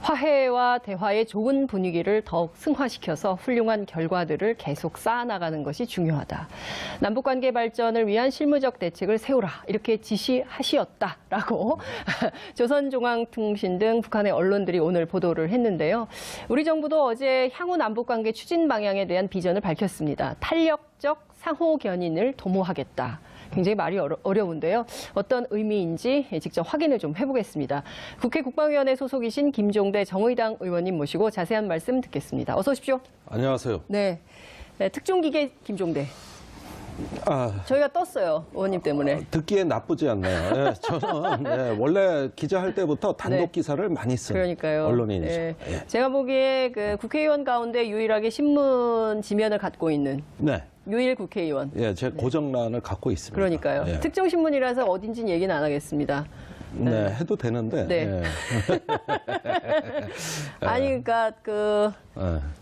화해와 대화의 좋은 분위기를 더욱 승화시켜서 훌륭한 결과들을 계속 쌓아나가는 것이 중요하다. 남북관계 발전을 위한 실무적 대책을 세우라 이렇게 지시하시었다라고 조선중앙통신 등 북한의 언론들이 오늘 보도를 했는데요. 우리 정부도 어제 향후 남북관계 추진 방향에 대한 비전을 밝혔습니다. 탄력적 상호 견인을 도모하겠다. 굉장히 말이 어려운데요. 어떤 의미인지 직접 확인을 좀 해보겠습니다. 국회 국방위원회 소속이신 김종대 정의당 의원님 모시고 자세한 말씀 듣겠습니다. 어서 오십시오. 안녕하세요. 네, 특종기계 김종대. 저희가 떴어요, 의원님 때문에. 듣기에 나쁘지 않네요. 예, 저는 원래 기자할 때부터 단독 기사를 많이 쓴 그러니까요. 언론인이죠. 예. 제가 보기에 그 국회의원 가운데 유일하게 신문 지면을 갖고 있는 유일 국회의원. 예, 제 고정란을 갖고 있습니다. 그러니까요. 예. 특정신문이라서 어딘지는 얘기는 안 하겠습니다. 네, 해도 되는데. 네. 예. 아니, 그러니까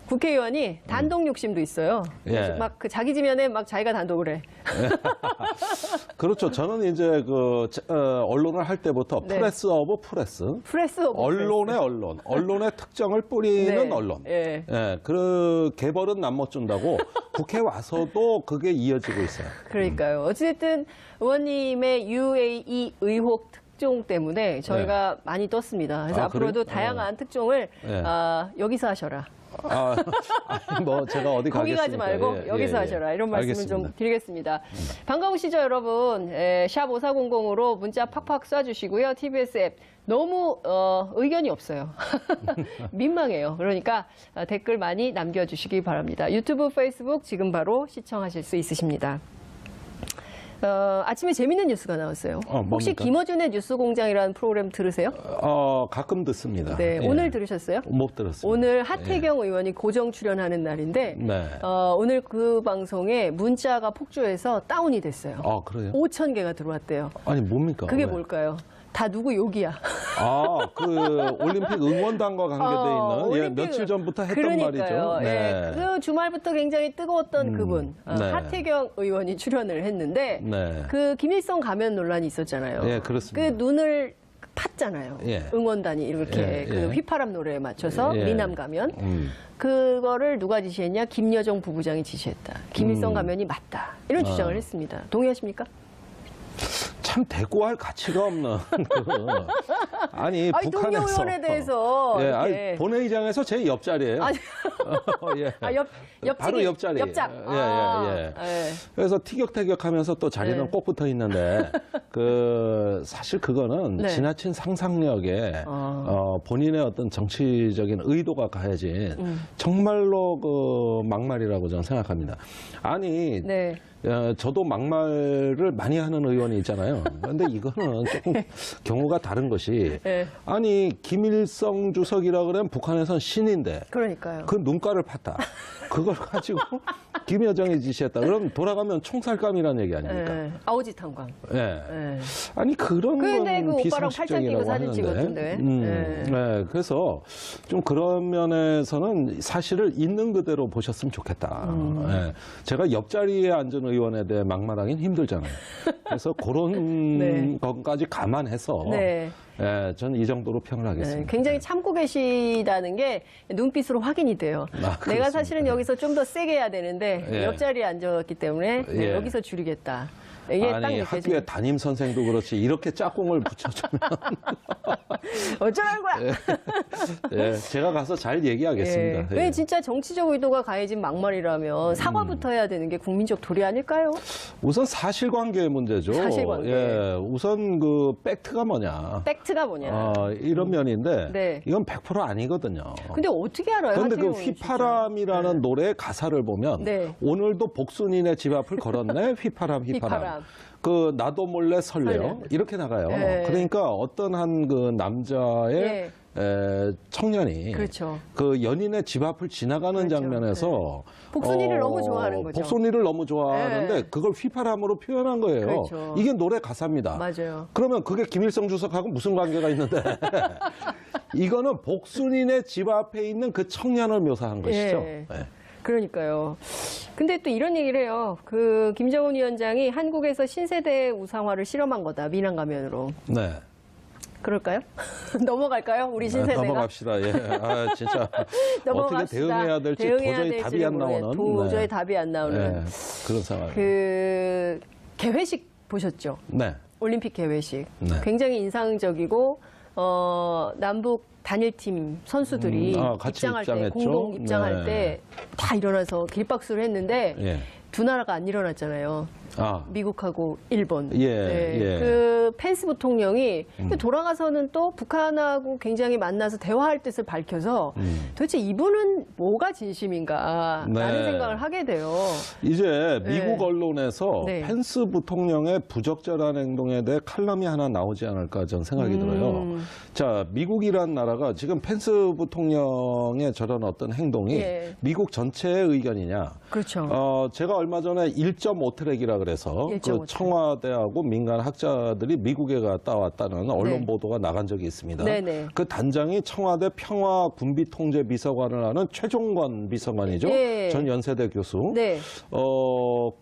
국회의원이 단독 욕심도 있어요. 막 그 자기 지면에 막 자기가 단독을 해. 그렇죠. 저는 이제 언론을 할 때부터 프레스 오브 프레스. 언론의 언론. 언론의 특정을 뿌리는 언론. 예. 그 개벌은 남 못 준다고 국회 와서도 그게 이어지고 있어요. 그러니까요. 어찌됐든 의원님의 UAE 의혹 특종 때문에 저희가 많이 떴습니다. 그래서 앞으로도 다양한 특종을 여기서 하셔라. 뭐 제가 어디 거기 가겠습니까? 가지 말고 여기서 하셔라. 이런 말씀을 알겠습니다. 좀 드리겠습니다. 반가우시죠, 여러분? 샵 5400으로 문자 팍팍 쏴주시고요. TBS 앱. 너무 의견이 없어요. 민망해요. 그러니까 댓글 많이 남겨주시기 바랍니다. 유튜브, 페이스북 지금 바로 시청하실 수 있으십니다. 아침에 재밌는 뉴스가 나왔어요. 혹시 김어준의 뉴스공장이라는 프로그램 들으세요? 가끔 듣습니다. 네, 오늘 들으셨어요? 못 들었습니다. 오늘 하태경 의원이 고정 출연하는 날인데 오늘 그 방송에 문자가 폭주해서 다운이 됐어요. 그래요? 5,000개가 들어왔대요. 아니 뭡니까? 그게 뭘까요? 다 누구 욕이야. 그 올림픽 응원단과 관계돼 있는 며칠 전부터 했던 말이죠. 네. 그 주말부터 굉장히 뜨거웠던 그분 하태경 의원이 출연을 했는데 그 김일성 가면 논란이 있었잖아요. 네, 그렇습니다. 그 눈을 팠잖아요. 응원단이 이렇게 그 휘파람 노래에 맞춰서 미남 가면 그거를 누가 지시했냐? 김여정 부부장이 지시했다. 김일성 가면이 맞다. 이런 주장을 했습니다. 동의하십니까? 참 대꾸할 가치가 없는 아니 북한에서 의원에 대해서 본회의장에서 제 옆자리예요. 바로 옆자리. 옆장. 그래서 티격태격하면서 또 자리는 꼭 붙어 있는데 사실 그거는 지나친 상상력에 본인의 어떤 정치적인 의도가 가해진 정말로 막말이라고 저는 생각합니다. 아니. 저도 막말을 많이 하는 의원이 있잖아요. 그런데 이거는 조금 경우가 다른 것이 아니 김일성 주석이라 그러면 북한에선 신인데 그러니까요. 그 눈가를 팠다. 그걸 가지고 김여정이 지시했다. 그럼 돌아가면 총살감이라는 얘기 아닙니까? 아오지 탄광. 아니 그런 건 오빠랑 팔짱 끼고 사진 찍었던데. 그래서 좀 그런 면에서는 사실을 있는 그대로 보셨으면 좋겠다. 제가 옆자리에 앉은 의원에 대해 막말하기는 힘들잖아요. 그래서 그런 것까지 감안해서 저는 이 정도로 평을 하겠습니다. 굉장히 참고 계시다는 게 눈빛으로 확인이 돼요. 내가 사실은 여기서 좀 더 세게 해야 되는데 옆자리에 앉았기 때문에 여기서 줄이겠다. 이게 딱 느껴지는. 학교에 담임 선생도 그렇지 이렇게 짝꿍을 붙여주면 어쩌라는 거야. 제가 가서 잘 얘기하겠습니다. 왜 진짜 정치적 의도가 가해진 막말이라면 사과부터 해야 되는 게 국민적 도리 아닐까요? 우선 사실관계의 문제죠. 사실관계. 우선 팩트가 뭐냐. 팩트가 뭐냐. 이런 면인데 이건 100% 아니거든요. 근데 어떻게 알아요? 그런데 그 휘파람이라는 노래의 가사를 보면 오늘도 복순이네 집 앞을 걸었네 휘파람. 나도 몰래 설레요. 이렇게 나가요. 그러니까 어떤 한 남자의 청년이 그 연인의 집 앞을 지나가는 장면에서 복순이를 너무 좋아하는 거죠. 복순이를 너무 좋아하는데 그걸 휘파람으로 표현한 거예요. 이게 노래 가사입니다. 맞아요. 그러면 그게 김일성 주석하고 무슨 관계가 있는데 이거는 복순이네 집 앞에 있는 그 청년을 묘사한 것이죠. 그러니까요. 근데 또 이런 얘기를 해요. 그 김정은 위원장이 한국에서 신세대 우상화를 실험한 거다. 미남 가면으로. 그럴까요? 넘어갈까요? 우리 신세대가. 넘어갑시다. 예. 아, 진짜 어떻게 넘어갑시다. 대응해야 될지 도저히 답이 안 나오는. 도저히 답이 안 나오는. 그런 상황. 그 개회식 보셨죠? 네. 올림픽 개회식. 네. 굉장히 인상적이고 남북 단일팀 선수들이 입장할 때, 공동 입장할 때 다 일어나서 길박수를 했는데 두 나라가 안 일어났잖아요. 미국하고 일본. 그 펜스 부통령이 돌아가서는 또 북한하고 굉장히 만나서 대화할 뜻을 밝혀서 도대체 이분은 뭐가 진심인가라는 생각을 하게 돼요. 이제 미국 언론에서 펜스 부통령의 부적절한 행동에 대해 칼럼이 하나 나오지 않을까 저는 생각이 들어요. 자, 미국이란 나라가 지금 펜스 부통령의 저런 어떤 행동이 미국 전체의 의견이냐. 그렇죠. 제가 얼마 전에 1.5트랙이라 그래서 그 청와대하고 민간 학자들이 미국에 갔다 왔다는 언론 보도가 나간 적이 있습니다. 그 단장이 청와대 평화군비통제비서관을 하는 최종관 비서관이죠. 전 연세대 교수.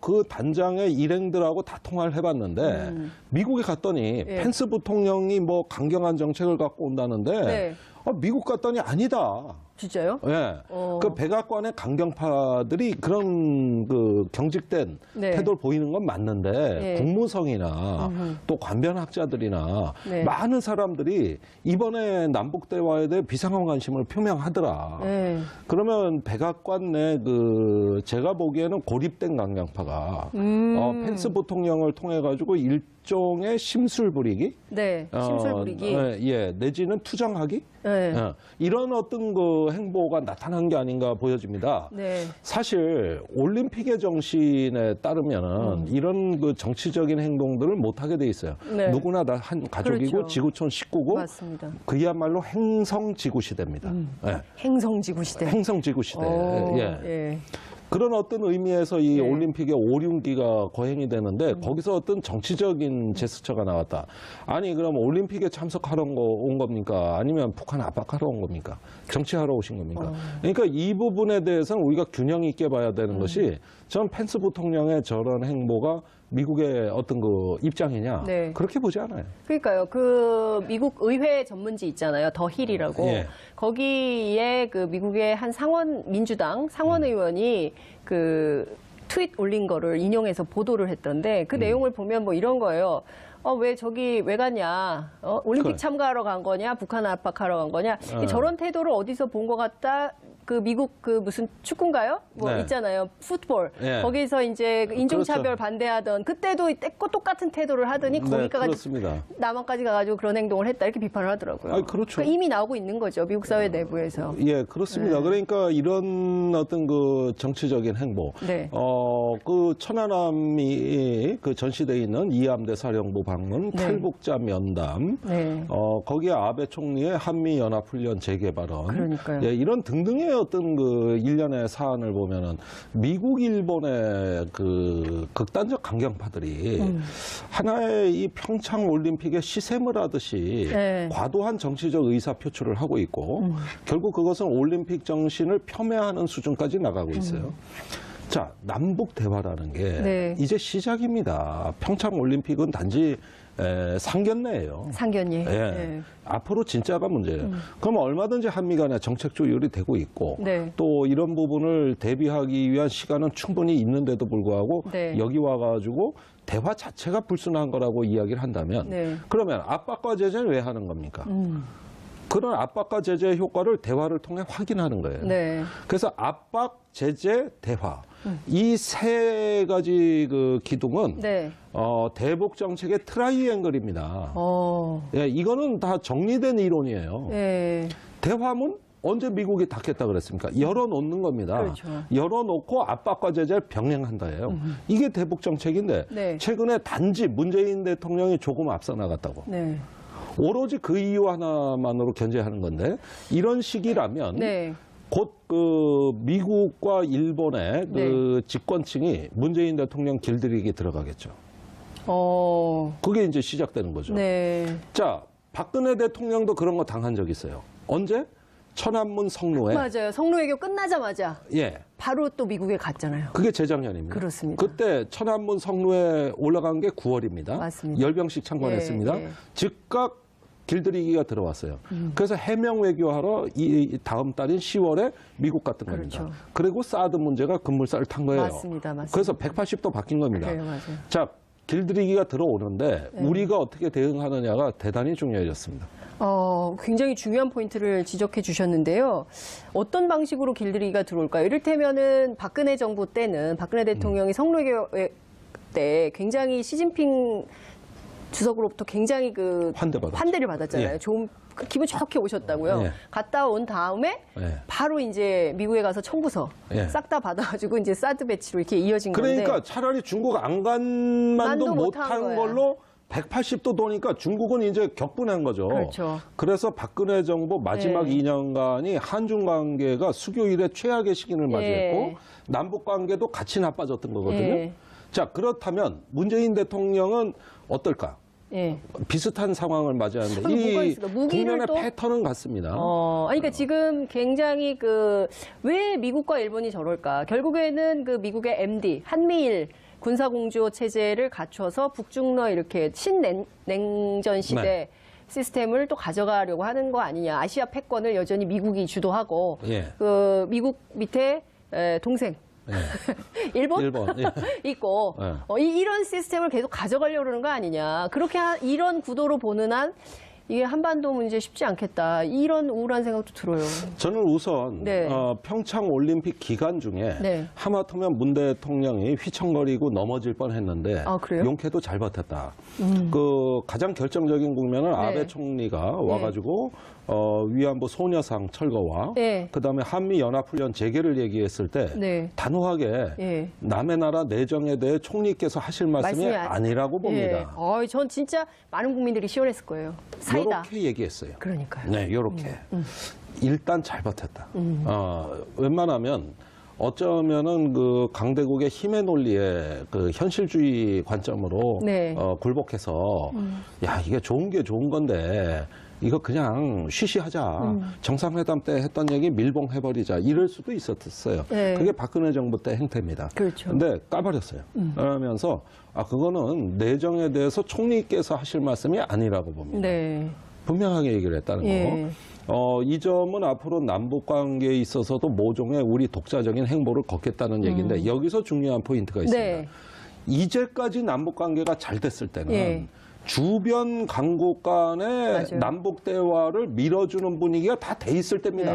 그 단장의 일행들하고 다 통화를 해봤는데 미국에 갔더니 펜스 부통령이 뭐 강경한 정책을 갖고 온다는데 미국 갔더니 아니다. 진짜요? 예. 그 백악관의 강경파들이 그런 그 경직된 태도를 보이는 건 맞는데 국무성이나 또 관변학자들이나 많은 사람들이 이번에 남북 대화에 대해 비상한 관심을 표명하더라. 그러면 백악관 내 그 제가 보기에는 고립된 강경파가 펜스 부통령을 통해 가지고 일종의 심술 부리기, 심술 부리기, 내지는 투정하기, 이런 어떤 그 행보가 나타난 게 아닌가 보여집니다. 사실 올림픽의 정신에 따르면은 이런 그 정치적인 행동들을 못 하게 돼 있어요. 누구나 다 한 가족이고 지구촌 식구고, 맞습니다. 그야말로 행성지구 시대입니다. 행성지구 시대. 행성지구 시대. 그런 어떤 의미에서 이 올림픽의 오륜기가 거행이 되는데 거기서 어떤 정치적인 제스처가 나왔다. 아니 그럼 올림픽에 참석하러 온 겁니까? 아니면 북한 압박하러 온 겁니까? 정치하러 오신 겁니까? 그러니까 이 부분에 대해서는 우리가 균형 있게 봐야 되는 것이 전 펜스 부통령의 저런 행보가 미국의 어떤 그 입장이냐? 그렇게 보지 않아요. 그러니까요. 그 미국 의회 전문지 있잖아요. 더 힐이라고. 거기에 그 미국의 한 민주당 상원 의원이 그 트윗 올린 거를 인용해서 보도를 했던데 그 내용을 보면 뭐 이런 거예요. 왜 저기 왜 갔냐? 올림픽 참가하러 간 거냐? 북한 압박하러 간 거냐? 저런 태도를 어디서 본 것 같다? 그 미국 그 무슨 축구인가요? 뭐 있잖아요. 풋볼. 거기서 이제 인종차별 반대하던 그때도 똑같은 태도를 하더니 거기까지 남한까지 가가지고 그런 행동을 했다 이렇게 비판을 하더라고요. 그러니까 이미 나오고 있는 거죠. 미국 사회 내부에서. 그렇습니다. 그러니까 이런 어떤 그 정치적인 행보. 그 천안함이 그 전시되어 있는 이함대 사령부 방문, 탈북자 면담, 거기에 아베 총리의 한미연합훈련 재개발언, 이런 등등의 어떤 그 일련의 사안을 보면은 미국, 일본의 그 극단적 강경파들이 하나의 이 평창 올림픽에 시샘을 하듯이 과도한 정치적 의사 표출을 하고 있고 결국 그것은 올림픽 정신을 폄훼하는 수준까지 나가고 있어요. 자, 남북 대화라는 게 이제 시작입니다. 평창 올림픽은 단지 상견례예요. 상견례. 앞으로 진짜가 문제예요. 그럼 얼마든지 한미 간에 정책 조율이 되고 있고 또 이런 부분을 대비하기 위한 시간은 충분히 있는데도 불구하고 여기 와가지고 대화 자체가 불순한 거라고 이야기를 한다면 그러면 압박과 제재는 왜 하는 겁니까? 그런 압박과 제재의 효과를 대화를 통해 확인하는 거예요. 그래서 압박, 제재, 대화. 이 세 가지 그 기둥은 대북 정책의 트라이앵글입니다. 이거는 다 정리된 이론이에요. 대화문 언제 미국이 닫겠다 그랬습니까? 열어놓는 겁니다. 열어놓고 압박과 제재를 병행한다예요. 이게 대북 정책인데 최근에 단지 문재인 대통령이 조금 앞서 나갔다고. 오로지 그 이유 하나만으로 견제하는 건데 이런 식이라면 곧 그 미국과 일본의 그 집권층이 문재인 대통령 길들이기 들어가겠죠. 그게 이제 시작되는 거죠. 자, 박근혜 대통령도 그런 거 당한 적 있어요. 언제? 천안문 성노회. 맞아요. 성노회교 끝나자마자 바로 또 미국에 갔잖아요. 그게 재작년입니다. 그렇습니다. 그때 천안문 성노회 올라간 게 9월입니다. 맞습니다. 열병식 참관했습니다. 즉각 길들이기가 들어왔어요. 그래서 해명 외교하러 이 다음 달인 10월에 미국 갔던 겁니다. 그렇죠. 그리고 사드 문제가 급물살을 탄 거예요. 맞습니다. 그래서 180도 바뀐 겁니다. 그래요, 맞아요. 자, 길들이기가 들어오는데 우리가 어떻게 대응하느냐가 대단히 중요해졌습니다. 굉장히 중요한 포인트를 지적해 주셨는데요. 어떤 방식으로 길들이기가 들어올까요? 이를테면은 박근혜 정부 때는 박근혜 대통령이 성노예교 때 굉장히 시진핑 주석으로부터 굉장히 환대를 받았잖아요. 예. 좀 기분 좋게 오셨다고요. 예. 갔다 온 다음에 바로 이제 미국에 가서 청구서 싹 다 받아가지고 이제 사드 배치로 이렇게 이어진 건데. 그러니까 차라리 중국 안간만도 못한 걸로 180도 도니까 중국은 이제 격분한 거죠. 그렇죠. 그래서 박근혜 정부 마지막 2년간이 한중 관계가 수교 이래 최악의 시기를 맞이했고 남북 관계도 같이 나빠졌던 거거든요. 자, 그렇다면 문재인 대통령은 어떨까? 비슷한 상황을 맞이하는데 이 국면의 패턴은 같습니다. 그러니까 지금 굉장히 왜 미국과 일본이 저럴까? 결국에는 미국의 MD, 한미일 군사공조 체제를 갖춰서 북중러 이렇게 신냉전 시대 시스템을 또 가져가려고 하는 거 아니냐. 아시아 패권을 여전히 미국이 주도하고 미국 밑에 동생. 일본 있고 이런 시스템을 계속 가져가려고 그러는 거 아니냐. 그렇게 이런 구도로 보는 한 이게 한반도 문제 쉽지 않겠다. 이런 우울한 생각도 들어요. 저는 우선 평창 올림픽 기간 중에 하마터면 문 대통령이 휘청거리고 넘어질 뻔했는데 용케도 잘 버텼다. 가장 결정적인 국면은 아베 총리가 와가지고 위안부 소녀상 철거와 그다음에 한미 연합훈련 재개를 얘기했을 때 단호하게 남의 나라 내정에 대해 총리께서 하실 말씀이 아니라고 봅니다. 전 진짜 많은 국민들이 시원했을 거예요. 사이다. 이렇게 얘기했어요. 그러니까요. 네, 이렇게. 일단 잘 버텼다. 웬만하면 어쩌면은 강대국의 힘의 논리에 현실주의 관점으로 굴복해서 야, 이게 좋은 게 좋은 건데 이거 그냥 쉬쉬하자. 정상회담 때 했던 얘기 밀봉해버리자. 이럴 수도 있었어요. 그게 박근혜 정부 때 행태입니다. 그렇죠. 근데 까버렸어요. 그러면서 거거는 내정에 대해서 총리께서 하실 말씀이 아니라고 봅니다. 분명하게 얘기를 했다는 거. 이 점은 앞으로 남북관계에 있어서도 모종의 우리 독자적인 행보를 걷겠다는 얘기인데 여기서 중요한 포인트가 있습니다. 이제까지 남북관계가 잘 됐을 때는 주변 강국 간의 남북 대화를 밀어주는 분위기가 다 돼 있을 때입니다.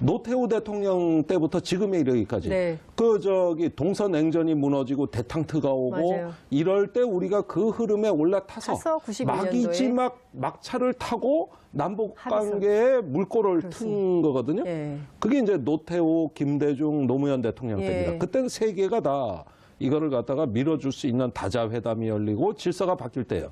노태우 대통령 때부터 지금에 이르기까지 동서냉전이 무너지고 대탕트가 오고 이럴 때 우리가 그 흐름에 올라타서 막이지 막차를 타고 남북 관계에 물꼬를 튼 거거든요. 그게 이제 노태우, 김대중, 노무현 대통령 때입니다. 그때는 세계가 다 이거를 갖다가 밀어줄 수 있는 다자회담이 열리고 질서가 바뀔 때예요.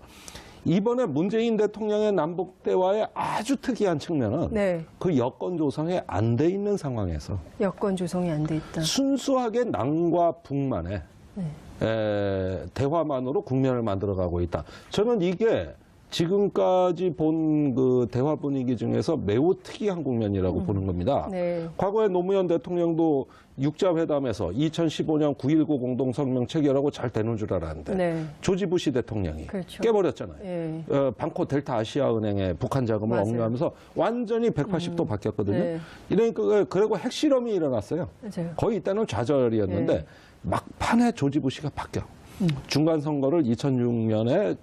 이번에 문재인 대통령의 남북 대화의 아주 특이한 측면은 그 여건 조성이 안 돼 있는 상황에서 여건 조성이 안 돼 있다. 순수하게 남과 북만의 대화만으로 국면을 만들어가고 있다. 저는 이게 지금까지 본 대화 분위기 중에서 매우 특이한 국면이라고 보는 겁니다. 과거에 노무현 대통령도 육자회담에서 2015년 9.19 공동성명 체결하고 잘 되는 줄 알았는데 조지 부시 대통령이 깨버렸잖아요. 방코 델타 아시아은행에 북한 자금을 억류하면서 완전히 180도 바뀌었거든요. 이러니까 그리고 핵실험이 일어났어요. 거의 이때는 좌절이었는데 막판에 조지 부시가 바뀌어. 중간 선거를 2006년에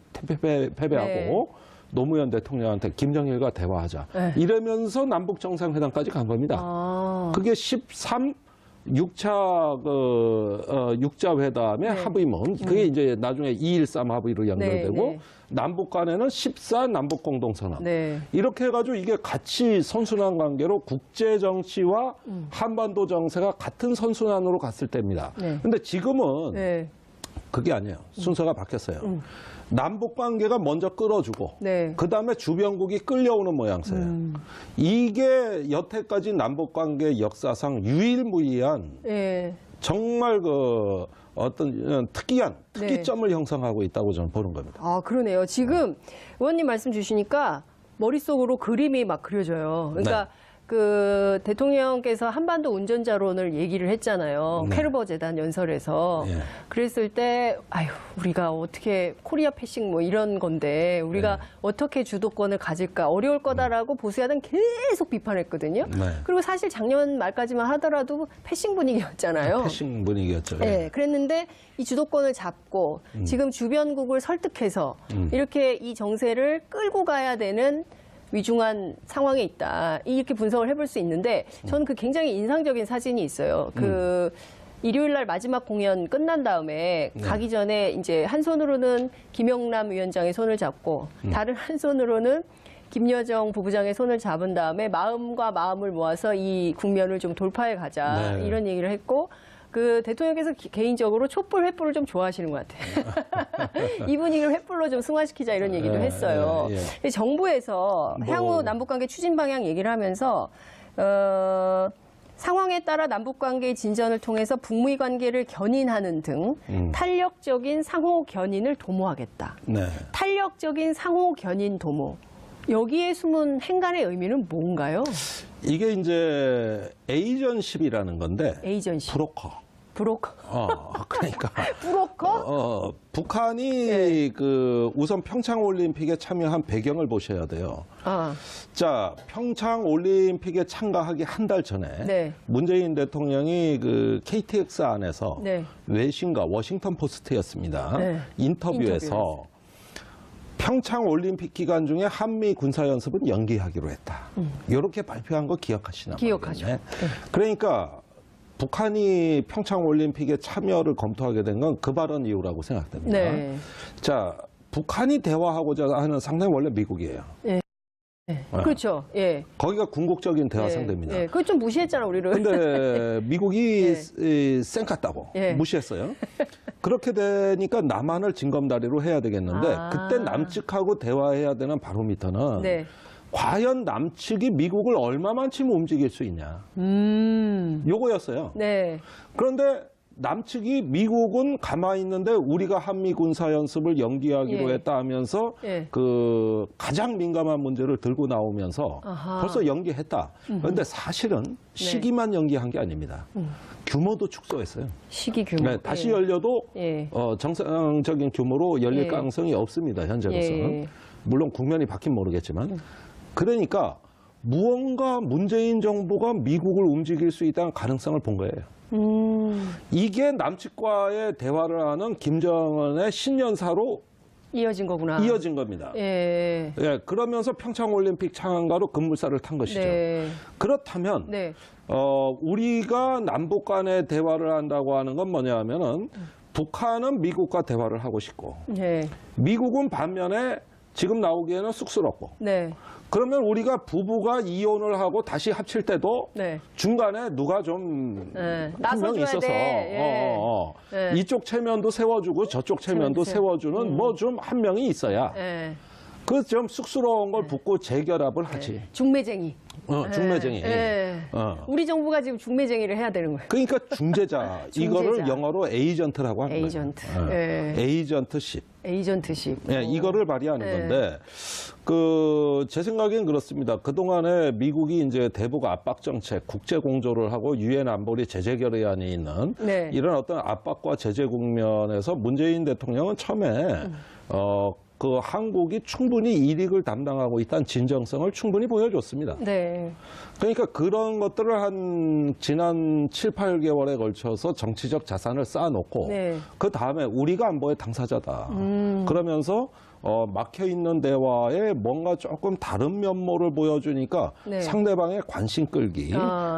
패배하고 노무현 대통령한테 김정일과 대화하자. 이러면서 남북 정상회담까지 간 겁니다. 그게 6차 회담의 합의문. 그게 이제 나중에 2.13 합의로 연결되고 남북 간에는 14 남북 공동선언. 이렇게 해가지고 이게 같이 선순환 관계로 국제 정치와 한반도 정세가 같은 선순환으로 갔을 때입니다. 근데 지금은 그게 아니에요. 순서가 바뀌었어요. 남북 관계가 먼저 끌어주고 그다음에 주변국이 끌려오는 모양새예요. 이게 여태까지 남북 관계 역사상 유일무이한 정말 어떤 특이점을 형성하고 있다고 저는 보는 겁니다. 그러네요. 지금 의원님 말씀 주시니까 머릿속으로 그림이 막 그려져요. 그러니까 그 대통령께서 한반도 운전자론을 얘기를 했잖아요. 네. 캐르버 재단 연설에서. 예. 그랬을 때 아유, 우리가 어떻게 코리아 패싱 뭐 이런 건데 우리가 어떻게 주도권을 가질까 어려울 거다라고 보수야당 계속 비판했거든요. 네. 그리고 사실 작년 말까지만 하더라도 패싱 분위기였잖아요. 패싱 분위기였죠. 네, 그랬는데 이 주도권을 잡고 지금 주변국을 설득해서 이렇게 이 정세를 끌고 가야 되는 위중한 상황에 있다. 이렇게 분석을 해볼 수 있는데 저는 그 굉장히 인상적인 사진이 있어요. 그 일요일 날 마지막 공연 끝난 다음에 가기 전에 이제 한 손으로는 김영남 위원장의 손을 잡고 다른 한 손으로는 김여정 부부장의 손을 잡은 다음에 마음과 마음을 모아서 이 국면을 좀 돌파해 가자. 네. 이런 얘기를 했고 그 대통령께서 개인적으로 촛불 횃불을 좀 좋아하시는 것 같아요. 이 분위기를 횃불로 좀 승화시키자 이런 얘기도 했어요. 근데 정부에서 향후 남북관계 추진 방향 얘기를 하면서 상황에 따라 남북관계의 진전을 통해서 북미 관계를 견인하는 등 탄력적인 상호 견인을 도모하겠다. 네. 탄력적인 상호 견인 도모. 여기에 숨은 행간의 의미는 뭔가요? 이게 이제 에이전십이라는 건데 에이전십. 브로커. 그러니까 브로커? 북한이 그 우선 평창 올림픽에 참여한 배경을 보셔야 돼요. 자, 평창 올림픽에 참가하기 한 달 전에 문재인 대통령이 그 KTX 안에서 외신과 워싱턴 포스트였습니다. 인터뷰에서 평창 올림픽 기간 중에 한미 군사 연습은 연기하기로 했다. 이렇게 발표한 거 기억하시나? 기억하죠. 네. 그러니까 북한이 평창 올림픽에 참여를 검토하게 된 건 그 발언 이후라고 생각됩니다. 네. 자, 북한이 대화하고자 하는 상대는 원래 미국이에요. 그렇죠. 예. 거기가 궁극적인 대화 상대입니다. 그거 좀 무시했잖아, 우리를. 근데 미국이 쌩 같다고 무시했어요. 그렇게 되니까 남한을 징검다리로 해야 되겠는데 그때 남측하고 대화해야 되는 바로미터는 과연 남측이 미국을 얼마만큼 움직일 수 있냐. 요거였어요. 그런데 남측이 미국은 가만히 있는데 우리가 한미 군사 연습을 연기하기로 했다 하면서 그 가장 민감한 문제를 들고 나오면서 벌써 연기했다. 그런데 사실은 시기만 연기한 게 아닙니다. 규모도 축소했어요. 시기 규모. 다시 열려도 정상적인 규모로 열릴 가능성이 없습니다. 현재로서는. 물론 국면이 바뀌면 모르겠지만. 그러니까 무언가 문재인 정부가 미국을 움직일 수 있다는 가능성을 본 거예요. 이게 남측과의 대화를 하는 김정은의 신년사로 이어진 거구나. 이어진 겁니다. 그러면서 평창올림픽 참가로 급물살을 탄 것이죠. 그렇다면 우리가 남북 간의 대화를 한다고 하는 건 뭐냐 하면은 북한은 미국과 대화를 하고 싶고 미국은 반면에 지금 나오기에는 쑥스럽고 그러면 우리가 부부가 이혼을 하고 다시 합칠 때도 중간에 누가 좀 한 명 있어서 이쪽 체면도 세워주고 저쪽 체면도 세워주는 뭐 좀 한 명이 있어야 그 좀 쑥스러운 걸 붙고 재결합을 하지. 중매쟁이. 중매쟁이. 우리 정부가 지금 중매쟁이를 해야 되는 거예요. 그러니까 중재자. 이거를 영어로 에이전트라고 하는 거예요. 에이전트십. 이거를 발휘하는 건데, 제 생각엔 그렇습니다. 그동안에 미국이 이제 대북 압박 정책, 국제 공조를 하고 유엔 안보리 제재 결의안이 있는 이런 어떤 압박과 제재 국면에서 문재인 대통령은 처음에 그 한국이 충분히 이익을 담당하고 있다는 진정성을 충분히 보여줬습니다. 그러니까 그런 것들을 한 지난 7, 8개월에 걸쳐서 정치적 자산을 쌓아놓고 그 다음에 우리가 안보의 당사자다. 그러면서 막혀있는 대화에 뭔가 조금 다른 면모를 보여주니까 상대방의 관심 끌기,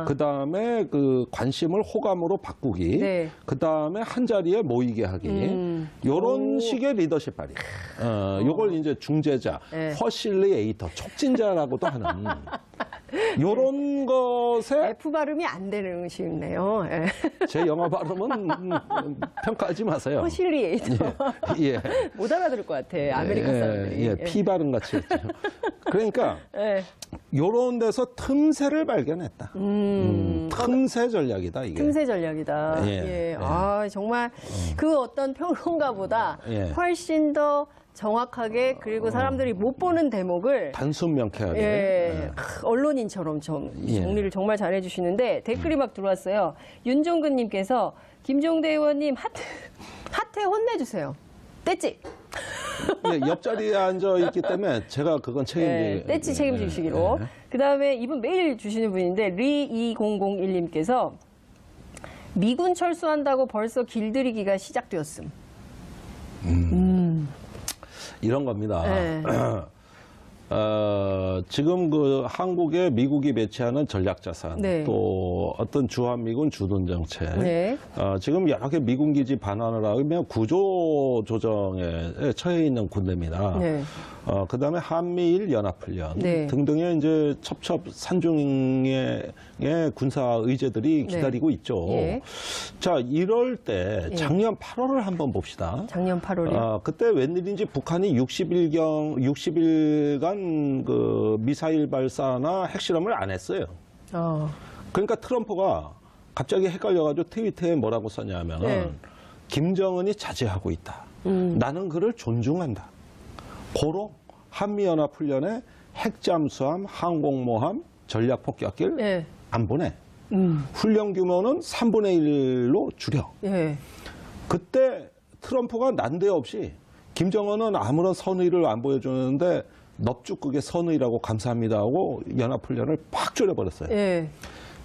그 다음에 그 관심을 호감으로 바꾸기, 그 다음에 한 자리에 모이게 하기, 요런 식의 리더십 발휘. 요걸 이제 중재자, 퍼실리에이터, 촉진자라고도 하는. 요런 것에 F 발음이 안 되는 식이네요. 제 영어 발음은 평가하지 마세요. 퍼실리에이터. 못 알아들을 것 같아. 아메리카 사람들이. P 발음 같이 했죠. 그러니까 요런 데서 틈새를 발견했다. 틈새 전략이다 이게. 틈새 전략이다. 정말 그 어떤 평론가보다 훨씬 더 정확하게 그리고 사람들이 못 보는 대목을 단순 명쾌하게 예, 언론인처럼 정리를 정말 잘해 주시는데 댓글이 막 들어왔어요. 윤종근님께서 김종대 의원님 하태 혼내주세요. 떼찌. 예, 옆자리에 앉아 있기 때문에 제가 그건 떼찌 책임지시기로. 그다음에 이분 매일 주시는 분인데 리2001님께서 미군 철수한다고 벌써 길들이기가 시작되었음. 이런 겁니다. 지금 그 한국에 미국이 배치하는 전략자산, 또 어떤 주한미군 주둔 정책, 지금 여러 개 미군 기지 반환을 하면 구조 조정에 처해 있는 군대입니다. 그다음에 한미일 연합훈련 등등의 이제 첩첩 산중의 군사 의제들이 기다리고 있죠. 자, 이럴 때 작년 8월을 한번 봅시다. 작년 8월이요? 그때 웬일인지 북한이 60일간 그 미사일 발사나 핵실험을 안 했어요. 그러니까 트럼프가 갑자기 헷갈려가지고 트위터에 뭐라고 썼냐면은 김정은이 자제하고 있다. 나는 그를 존중한다. 고로 한미연합훈련에 핵잠수함, 항공모함, 전략폭격기를 안 보내. 훈련 규모는 3분의 1로 줄여. 그때 트럼프가 난데없이 김정은은 아무런 선의를 안 보여주는데 넙죽국의 선의라고 감사합니다 하고 연합훈련을 팍 줄여버렸어요.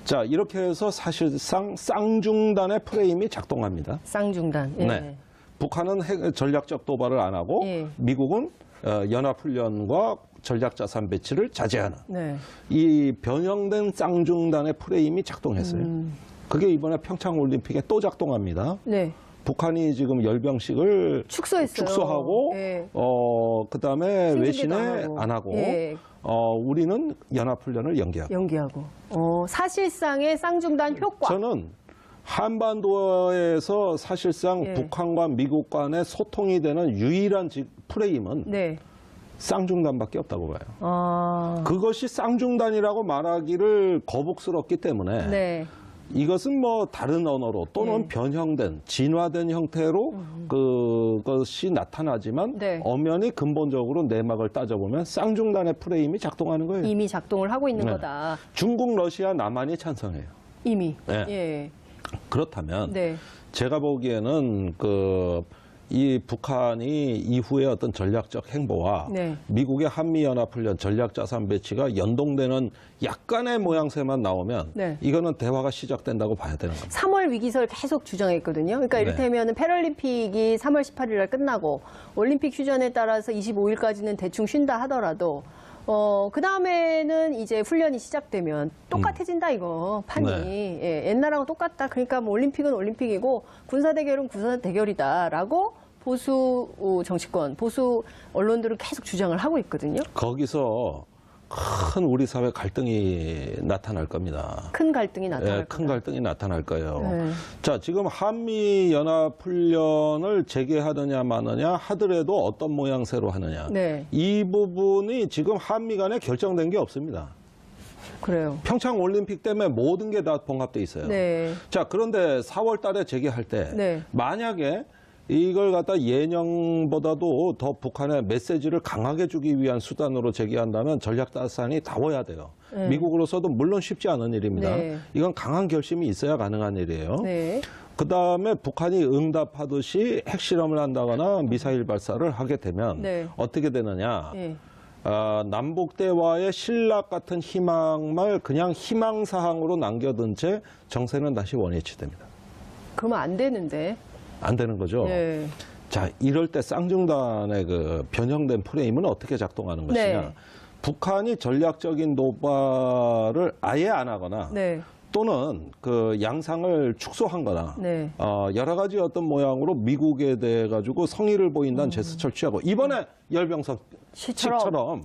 자, 이렇게 해서 사실상 쌍중단의 프레임이 작동합니다. 쌍중단. 네. 북한은 전략적 도발을 안 하고 미국은 연합훈련과 전략자산 배치를 자제하는 이 변형된 쌍중단의 프레임이 작동했어요. 그게 이번에 평창올림픽에 또 작동합니다. 북한이 지금 열병식을 축소하고 그다음에 외신에 안 하고 우리는 연합훈련을 연기하고. 사실상의 쌍중단 효과. 저는 한반도에서 사실상 북한과 미국 간의 소통이 되는 유일한 프레임은 쌍중단밖에 없다고 봐요. 그것이 쌍중단이라고 말하기를 거북스럽기 때문에 이것은 뭐 다른 언어로 또는 변형된, 진화된 형태로 그것이 나타나지만 엄연히 근본적으로 내막을 따져보면 쌍중단의 프레임이 작동하는 거예요. 이미 작동을 하고 있는 거다. 중국, 러시아, 남한이 찬성해요. 이미. 그렇다면 제가 보기에는 이 북한이 이후에 어떤 전략적 행보와 미국의 한미연합훈련 전략자산 배치가 연동되는 약간의 모양새만 나오면 이거는 대화가 시작된다고 봐야 되는 겁니다. 3월 위기설 계속 주장했거든요. 그러니까 이를테면 패럴림픽이 3월 18일 날 끝나고 올림픽 휴전에 따라서 25일까지는 대충 쉰다 하더라도 그 다음에는 이제 훈련이 시작되면 똑같아진다 이거 판이. 옛날하고 똑같다. 그러니까 뭐 올림픽은 올림픽이고 군사대결은 군사대결이다라고 보수 정치권, 보수 언론들은 계속 주장을 하고 있거든요. 거기서 큰 우리 사회 갈등이 나타날 겁니다. 큰 갈등이 나타날 큰 갈등이 나타날 거예요. 자, 지금 한미연합훈련을 재개하느냐 마느냐 하더라도 어떤 모양새로 하느냐. 이 부분이 지금 한미 간에 결정된 게 없습니다. 그래요. 평창올림픽 때문에 모든 게 다 봉합돼 있어요. 자, 그런데 4월 달에 재개할 때 만약에 이걸 갖다 예년보다도 더 북한에 메시지를 강하게 주기 위한 수단으로 제기한다면 전략자산이 다워야 돼요. 미국으로서도 물론 쉽지 않은 일입니다. 이건 강한 결심이 있어야 가능한 일이에요. 그다음에 북한이 응답하듯이 핵실험을 한다거나 미사일 발사를 하게 되면 어떻게 되느냐. 남북 대화의 신락 같은 희망을 그냥 희망사항으로 남겨둔 채 정세는 다시 원위치됩니다. 그러면 안 되는데. 안 되는 거죠. 자, 이럴 때 쌍중단의 그 변형된 프레임은 어떻게 작동하는 것이냐. 북한이 전략적인 도발을 아예 안 하거나 또는 그 양상을 축소한거나 여러 가지 어떤 모양으로 미국에 대해 가지고 성의를 보인다는 제스처를 취하고 이번에 열병석 시처럼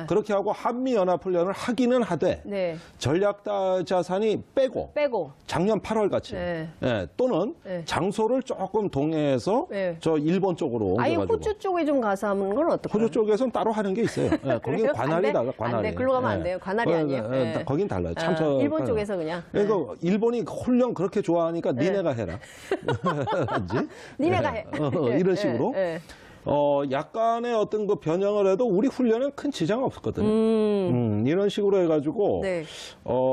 그렇게 하고 한미연합훈련을 하기는 하되 전략자산이 빼고 작년 8월 같이 또는 장소를 조금 동해에서 저 일본 쪽으로 옮겨가지고 아예 호주 쪽에 좀 가서 하는 건 어떨까요? 호주 쪽에서는 따로 하는 게 있어요. 거긴 관할이 달라. 관할이. 글로 가면 안 돼요. 관할이 아니에요. 거긴 달라요. 참석. 일본 쪽에서 그냥. 그러니까 일본이 훈련 그렇게 좋아하니까 니네가 해라. 니네가 해. 이런 식으로. 약간의 어떤 그 변형을 해도 우리 훈련은 큰 지장 없었거든요. 이런 식으로 해가지고 네.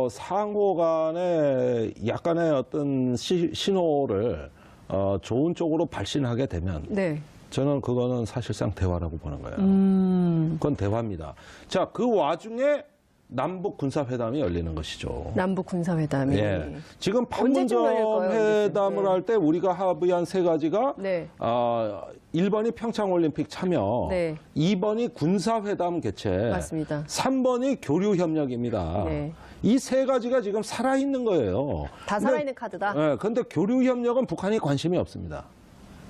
상호 간에 약간의 어떤 신호를 좋은 쪽으로 발신하게 되면 네. 저는 그거는 사실상 대화라고 보는 거예요. 그건 대화입니다. 자, 그 와중에 남북 군사회담이 열리는 것이죠. 남북 군사회담이. 예. 지금 언제쯤 열릴까요? 판문점 회담을 네. 할 때 우리가 합의한 세 가지가 네. 1번이 평창올림픽 참여, 네. 2번이 군사회담 개최, 맞습니다. 3번이 교류협력입니다. 네. 이 세 가지가 지금 살아있는 거예요. 다 살아있는 카드다. 네, 그런데 교류협력은 북한이 관심이 없습니다.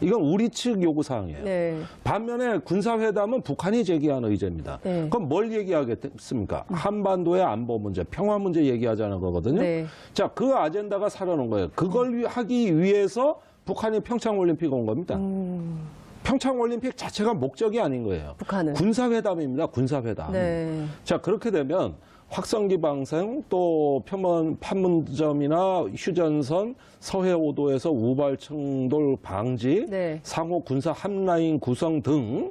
이건 우리 측 요구사항이에요. 네. 반면에 군사회담은 북한이 제기한 의제입니다. 네. 그럼 뭘 얘기하겠습니까? 한반도의 안보 문제, 평화 문제 얘기하자는 거거든요. 네. 자, 그 아젠다가 살아놓은 거예요. 그걸 하기 위해서 북한이 평창올림픽 온 겁니다. 평창올림픽 자체가 목적이 아닌 거예요. 북한은. 군사회담입니다. 군사회담. 네. 자, 그렇게 되면 확성기 방생, 또 판문점이나 휴전선, 서해 5도에서 우발 충돌 방지, 네. 상호 군사 함라인 구성 등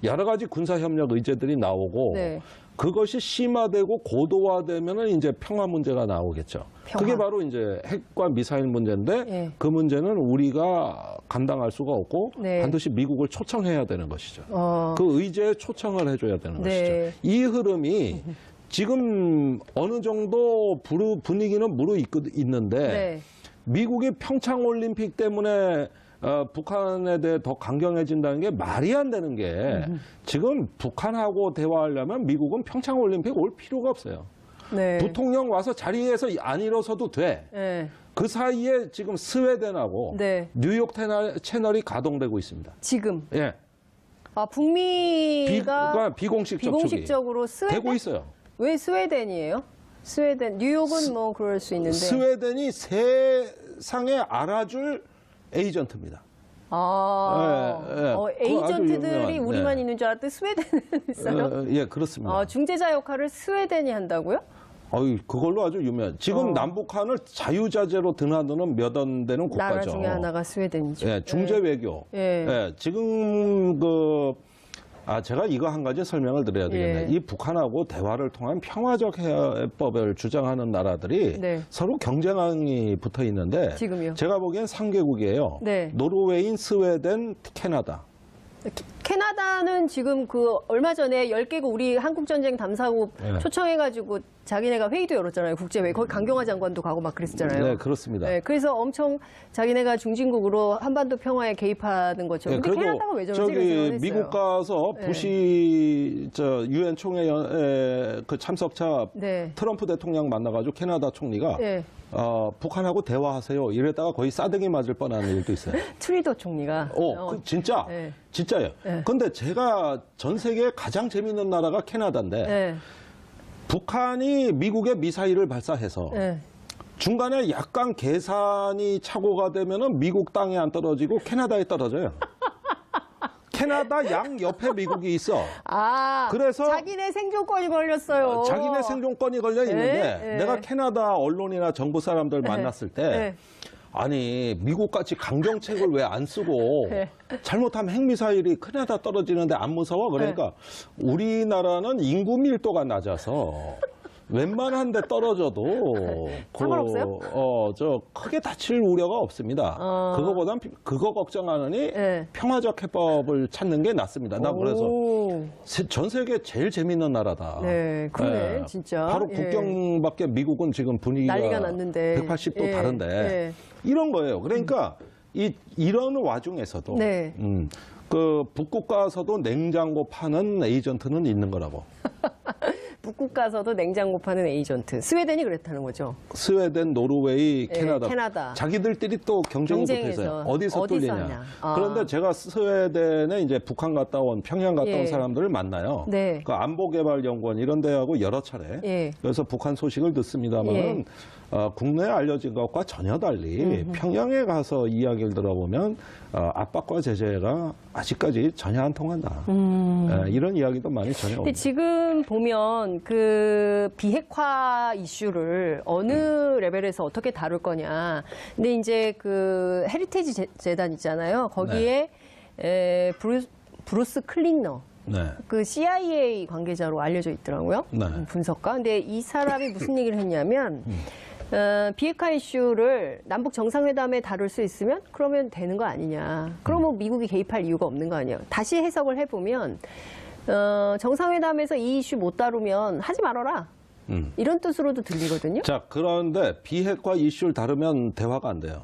여러 가지 군사 협력 의제들이 나오고 네. 그것이 심화되고 고도화되면은 이제 평화 문제가 나오겠죠. 평화. 그게 바로 이제 핵과 미사일 문제인데 네. 그 문제는 우리가 감당할 수가 없고 네. 반드시 미국을 초청해야 되는 것이죠. 어. 그 의제에 초청을 해줘야 되는 네. 것이죠. 이 흐름이 지금 어느 정도 분위기는 무르익는데 네. 미국이 평창올림픽 때문에 북한에 대해 더 강경해진다는 게 말이 안 되는 게 지금 북한하고 대화하려면 미국은 평창올림픽 올 필요가 없어요. 네. 부통령 와서 자리에서 안 일어서도 돼. 네. 그 사이에 지금 스웨덴하고 네. 뉴욕 채널이 가동되고 있습니다. 지금. 예. 아, 북미가 비공식 접촉이 비공식적으로 스웨덴? 되고 있어요. 왜 스웨덴이에요? 스웨덴, 뉴욕은 뭐 그럴 수 있는데. 스웨덴이 세상에 알아줄 에이전트입니다. 아, 예, 예. 그거 아주 에이전트들이 유명한, 우리만 예. 있는 줄 알았더니 스웨덴은 있어요? 예, 그렇습니다. 중재자 역할을 스웨덴이 한다고요? 그걸로 아주 유명한. 지금 남북한을 자유자재로 드나드는 몇 안 되는 국가죠. 나라 중에 하나가 스웨덴이죠. 예, 중재 외교. 예. 예, 지금 제가 이거 한 가지 설명을 드려야 되겠네. 예. 이 북한하고 대화를 통한 평화적 해법을 주장하는 나라들이 네. 서로 경쟁이 붙어 있는데 지금요? 제가 보기엔 3개국이에요. 네. 노르웨이, 스웨덴, 캐나다. 캐나다는 지금 얼마 전에 10개국 우리 한국전쟁 담사국 네. 초청해가지고 자기네가 회의도 열었잖아요. 국제회의. 거기 강경화 장관도 가고 막 그랬었잖아요. 네, 그렇습니다. 네, 그래서 엄청 자기네가 중진국으로 한반도 평화에 개입하는 거죠. 근데 그리고 캐나다가 왜 저러지? 이런 생각을 했어요. 미국 가서 네. 부시 유엔 총회 그 참석차 네. 트럼프 대통령 만나가지고 캐나다 총리가 네. 북한하고 대화하세요. 이랬다가 거의 싸대기 맞을 뻔한 일도 있어요. 트리도 총리가. 진짜? 네. 진짜예요. 네. 근데 제가 전 세계에 가장 재밌는 나라가 캐나다인데 네. 북한이 미국에 미사일을 발사해서 네. 중간에 약간 계산이 착오가 되면은 미국 땅에 안 떨어지고 캐나다에 떨어져요. 캐나다 양 옆에 미국이 있어. 그래서 자기네 생존권이 걸렸어요. 자기네 생존권이 걸려 있는데 네. 내가 캐나다 언론이나 정부 사람들 만났을 때 네. 아니 미국같이 강경책을 왜 안 쓰고 네. 잘못하면 핵미사일이 캐나다 떨어지는데 안 무서워? 그러니까 우리나라는 인구 밀도가 낮아서 웬만한 데 떨어져도 상관없어요? 저 크게 다칠 우려가 없습니다. 그거보단 그거 걱정하느니 네. 평화적 해법을 찾는 게 낫습니다. 나 그래서 전 세계 제일 재밌는 나라다. 네, 그러네, 진짜. 바로 국경 밖에 미국은 지금 분위기가 난리가 났는데. 180도 다른데 이런 거예요. 그러니까 이런 와중에서도 네. 그 북극 가서도 냉장고 파는 에이전트는 있는 거라고. 북극 가서도 냉장고 파는 에이전트. 스웨덴이 그랬다는 거죠. 스웨덴, 노르웨이, 캐나다. 캐나다. 자기들끼리 또 경쟁을 붙어있어요. 어디서 뚫리냐. 하냐. 그런데 제가 스웨덴에 이제 북한 갔다 온, 평양 갔다 온 예. 사람들을 만나요. 네. 그 안보개발연구원 이런 데하고 여러 차례. 예. 그래서 북한 소식을 듣습니다만 국내에 알려진 것과 전혀 달리 평양에 가서 이야기를 들어보면 압박과 제재가 아직까지 전혀 안 통한다. 이런 이야기도 많이 전해 근데 옵니다. 지금 보면 그 비핵화 이슈를 어느 레벨에서 어떻게 다룰 거냐. 근데 이제 그 헤리테지 재단 있잖아요. 거기에 브루스 클린너. 네. 그 CIA 관계자로 알려져 있더라고요. 네. 분석가. 근데 이 사람이 무슨 얘기를 했냐면 비핵화 이슈를 남북 정상회담에 다룰 수 있으면 그러면 되는 거 아니냐. 그러면 미국이 개입할 이유가 없는 거 아니에요. 다시 해석을 해보면 정상회담에서 이 이슈 못 다루면 하지 말아라. 이런 뜻으로도 들리거든요. 자, 그런데 비핵화 이슈를 다루면 대화가 안 돼요.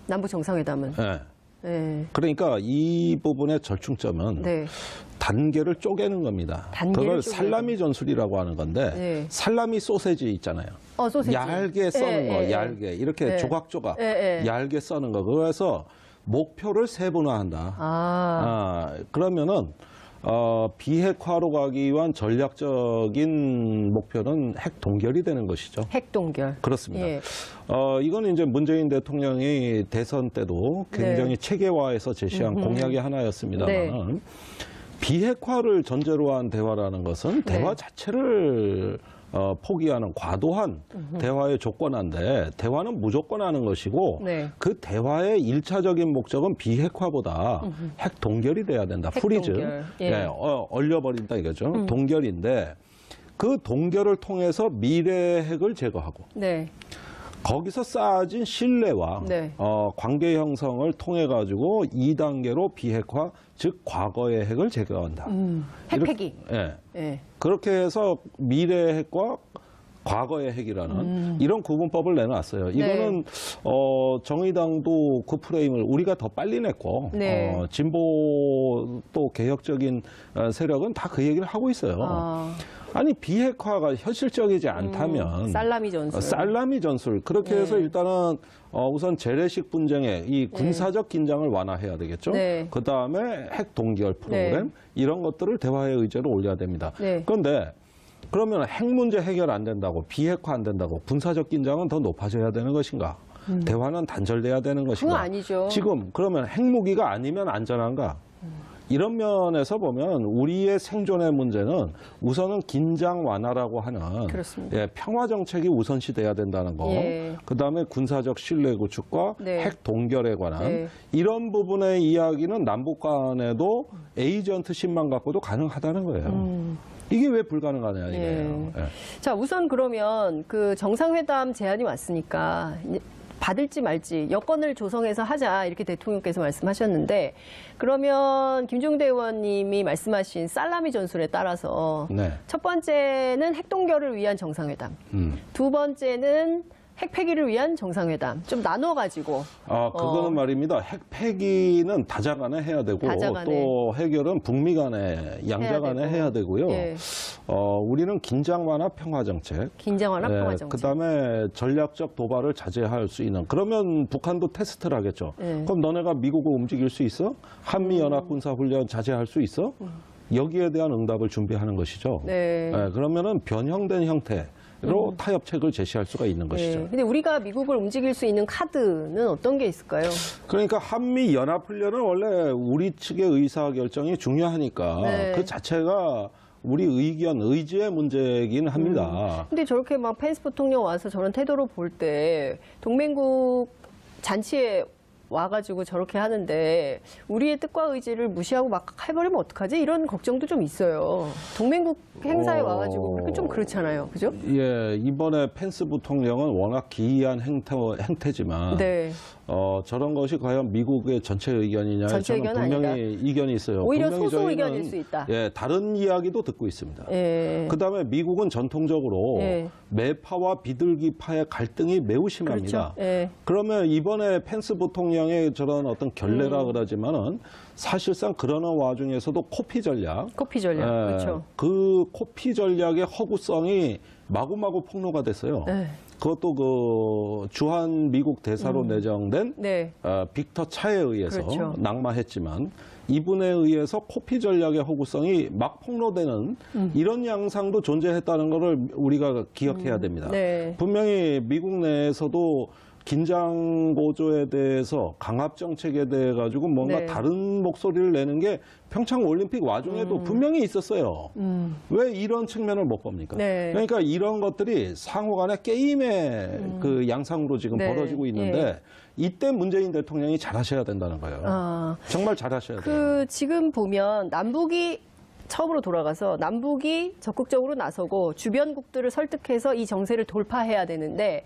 남북 정상회담은. 네. 네. 그러니까 이 부분의 절충점은 네. 단계를 쪼개는 겁니다. 그걸 살라미 전술이라고 하는 건데 네. 살라미 소세지 있잖아요. 소세지. 얇게 써는 거, 얇게 이렇게 조각조각 얇게 써는 거. 그래서 목표를 세분화한다. 그러면은 비핵화로 가기 위한 전략적인 목표는 핵 동결이 되는 것이죠. 핵 동결. 그렇습니다. 이거는 이제 문재인 대통령이 대선 때도 굉장히 체계화해서 제시한 공약의 하나였습니다만 비핵화를 전제로 한 대화라는 것은 대화 자체를 포기하는 과도한 대화의 조건인데 대화는 무조건 하는 것이고 그 대화의 일차적인 목적은 비핵화보다 핵 동결이 돼야 된다. 프리즈. 얼려버린다 이거죠. 동결인데 그 동결을 통해서 미래 핵을 제거하고 거기서 쌓아진 신뢰와 관계 형성을 통해 가지고 2단계로 비핵화, 즉 과거의 핵을 제거한다. 핵폐기. 그렇게 해서 미래 핵과 과거의 핵이라는 이런 구분법을 내놨어요. 이거는 정의당도 그 프레임을 우리가 더 빨리 냈고 진보 또 개혁적인 세력은 다 그 얘기를 하고 있어요. 아니 비핵화가 현실적이지 않다면 살라미 전술 그렇게 해서 일단은 우선 재래식 분쟁의 이 군사적 긴장을 완화해야 되겠죠. 그다음에 핵 동결 프로그램 이런 것들을 대화의 의제로 올려야 됩니다. 그런데 그러면 핵 문제 해결 안 된다고 비핵화 안 된다고 군사적 긴장은 더 높아져야 되는 것인가? 대화는 단절돼야 되는 것인가? 그건 아니죠. 지금 그러면 핵무기가 아니면 안전한가? 이런 면에서 보면 우리의 생존의 문제는 우선은 긴장 완화라고 하는 평화 정책이 우선시돼야 된다는 거. 그다음에 군사적 신뢰 구축과 핵 동결에 관한 이런 부분의 이야기는 남북 간에도 에이전트십만 갖고도 가능하다는 거예요. 이게 왜 불가능하냐 이거예요. 자, 우선 그러면 그 정상회담 제안이 왔으니까 받을지 말지 여건을 조성해서 하자 이렇게 대통령께서 말씀하셨는데 그러면 김종대 의원님이 말씀하신 살라미 전술에 따라서 첫 번째는 핵동결을 위한 정상회담, 두 번째는 핵폐기를 위한 정상회담 좀 나눠가지고. 그거는 말입니다. 핵폐기는 다자 간에 해야 되고 또 해결은 북미 간에 양자 간에 해야 되고요. 우리는 긴장 완화 평화 정책. 긴장 완화 평화 정책. 그다음에 전략적 도발을 자제할 수 있는. 그러면 북한도 테스트를 하겠죠. 그럼 너네가 미국을 움직일 수 있어? 한미 연합 군사 훈련 자제할 수 있어? 여기에 대한 응답을 준비하는 것이죠. 그러면은 변형된 형태. 로 타협책을 제시할 수가 있는 것이죠. 근데 우리가 미국을 움직일 수 있는 카드는 어떤 게 있을까요? 그러니까 한미 연합 훈련은 원래 우리 측의 의사 결정이 중요하니까 그 자체가 우리 의견, 의지의 문제이긴 합니다. 근데 저렇게 막 펜스 부통령 와서 저런 태도로 볼 때 동맹국 잔치에 와가지고 저렇게 하는데 우리의 뜻과 의지를 무시하고 막 해버리면 어떡하지? 이런 걱정도 좀 있어요. 동맹국 행사에 와가지고 그렇게 좀 그렇잖아요. 그죠? 이번에 펜스 부통령은 워낙 기이한 행태지만 저런 것이 과연 미국의 전체 의견이냐 저는 분명히 아니다. 이견이 있어요. 오히려 소수 의견일 수 있다. 다른 이야기도 듣고 있습니다. 그다음에 미국은 전통적으로 매파와 비둘기파의 갈등이 매우 심합니다. 그러면 이번에 펜스 부통령의 저런 어떤 결례라 그러지만은 사실상 그러는 와중에서도 코피 전략. 그렇죠. 그 코피 전략의 허구성이 마구마구 폭로가 됐어요. 그것도 그 주한 미국 대사로 내정된 빅터 차에 의해서 낙마했지만 이분에 의해서 코피 전략의 허구성이 막 폭로되는 이런 양상도 존재했다는 것을 우리가 기억해야 됩니다. 분명히 미국 내에서도 긴장 고조에 대해서 강압 정책에 대해 가지고 뭔가 네. 다른 목소리를 내는 게 평창 올림픽 와중에도 분명히 있었어요. 왜 이런 측면을 못 봅니까? 네. 그러니까 이런 것들이 상호간의 게임의 그 양상으로 지금 네. 벌어지고 있는데 예. 이때 문재인 대통령이 잘하셔야 된다는 거예요. 정말 잘하셔야 돼요. 지금 보면 남북이 처음으로 돌아가서 남북이 적극적으로 나서고 주변국들을 설득해서 이 정세를 돌파해야 되는데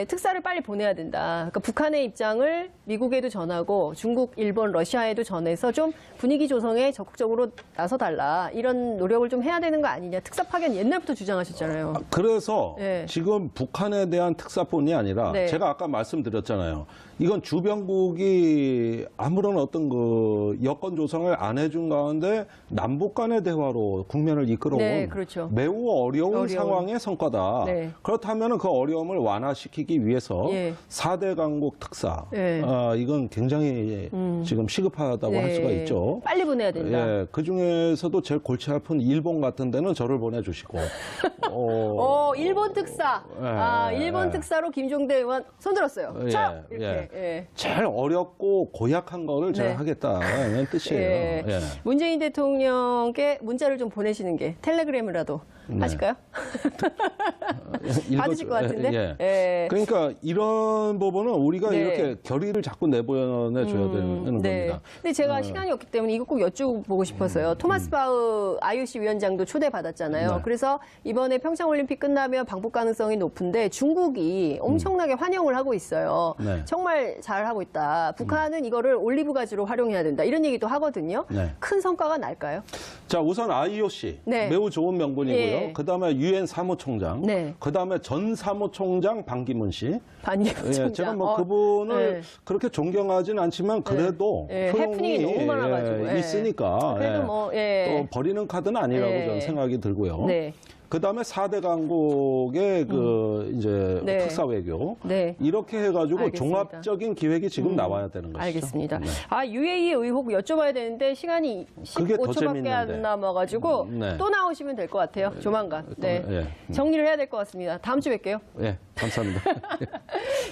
특사를 빨리 보내야 된다. 그러니까 북한의 입장을 미국에도 전하고 중국, 일본, 러시아에도 전해서 좀 분위기 조성에 적극적으로 나서달라. 이런 노력을 좀 해야 되는 거 아니냐. 특사 파견 옛날부터 주장하셨잖아요. 그래서 네. 지금 북한에 대한 특사뿐이 아니라 네. 제가 아까 말씀드렸잖아요. 이건 주변국이 아무런 어떤 그 여건 조성을 안 해준 가운데 남북 간의 대화로 국면을 이끌어온 네, 그렇죠. 매우 어려운 상황의 성과다. 네. 그렇다면 그 어려움을 완화시키기 위해서 예. 4대 강국 특사, 예. 이건 굉장히 지금 시급하다고 할 수가 있죠. 빨리 보내야 된다. 예, 그 중에서도 제일 골치 아픈 일본 같은 데는 저를 보내주시고. 일본 특사. 일본 특사로 김종대 의원 손들었어요. 예, 자, 이렇게. 예. 제일 어렵고 고약한 거를 제가 네. 하겠다는 뜻이에요. 예. 예. 문재인 대통령께 문자를 좀 보내시는 게 텔레그램이라도 하실까요? 받으실 것 같은데? 예. 그러니까 이런 부분은 우리가 네. 이렇게 결의를 자꾸 내보내줘야 되는 겁니다. 근데 제가 시간이 없기 때문에 이거 꼭 여쭤보고 싶어서요. 토마스 바흐 IOC 위원장도 초대받았잖아요. 네. 그래서 이번에 평창올림픽 끝나면 방북 가능성이 높은데 중국이 엄청나게 환영을 하고 있어요. 네. 정말 잘하고 있다. 북한은 이거를 올리브 가지로 활용해야 된다. 이런 얘기도 하거든요. 네. 큰 성과가 날까요? 자, 우선 IOC 네. 매우 좋은 명분이고요. 예. 그다음에 UN 사무총장, 네. 그다음에 전 사무총장 반기문 씨. 반기문 총장. 예, 제가 뭐 그분을 네. 그렇게 존경하진 않지만 그래도 해프닝이 너무 많아가지고. 있으니까 그래도 뭐, 또 버리는 카드는 아니라고 예. 저는 생각이 들고요. 네. 그다음에 4대 강국의 그 이제 네. 특사 외교 네. 이렇게 해가지고 알겠습니다. 종합적인 기획이 지금 나와야 되는 것이죠. 알겠습니다. 네. UAE 의혹 여쭤봐야 되는데 시간이 그게 더 15초밖에 재밌는데. 안 남아가지고 네. 또 나오시면 될 것 같아요. 조만간. 네. 예. 정리를 해야 될 것 같습니다. 다음 주 뵐게요. 예, 감사합니다.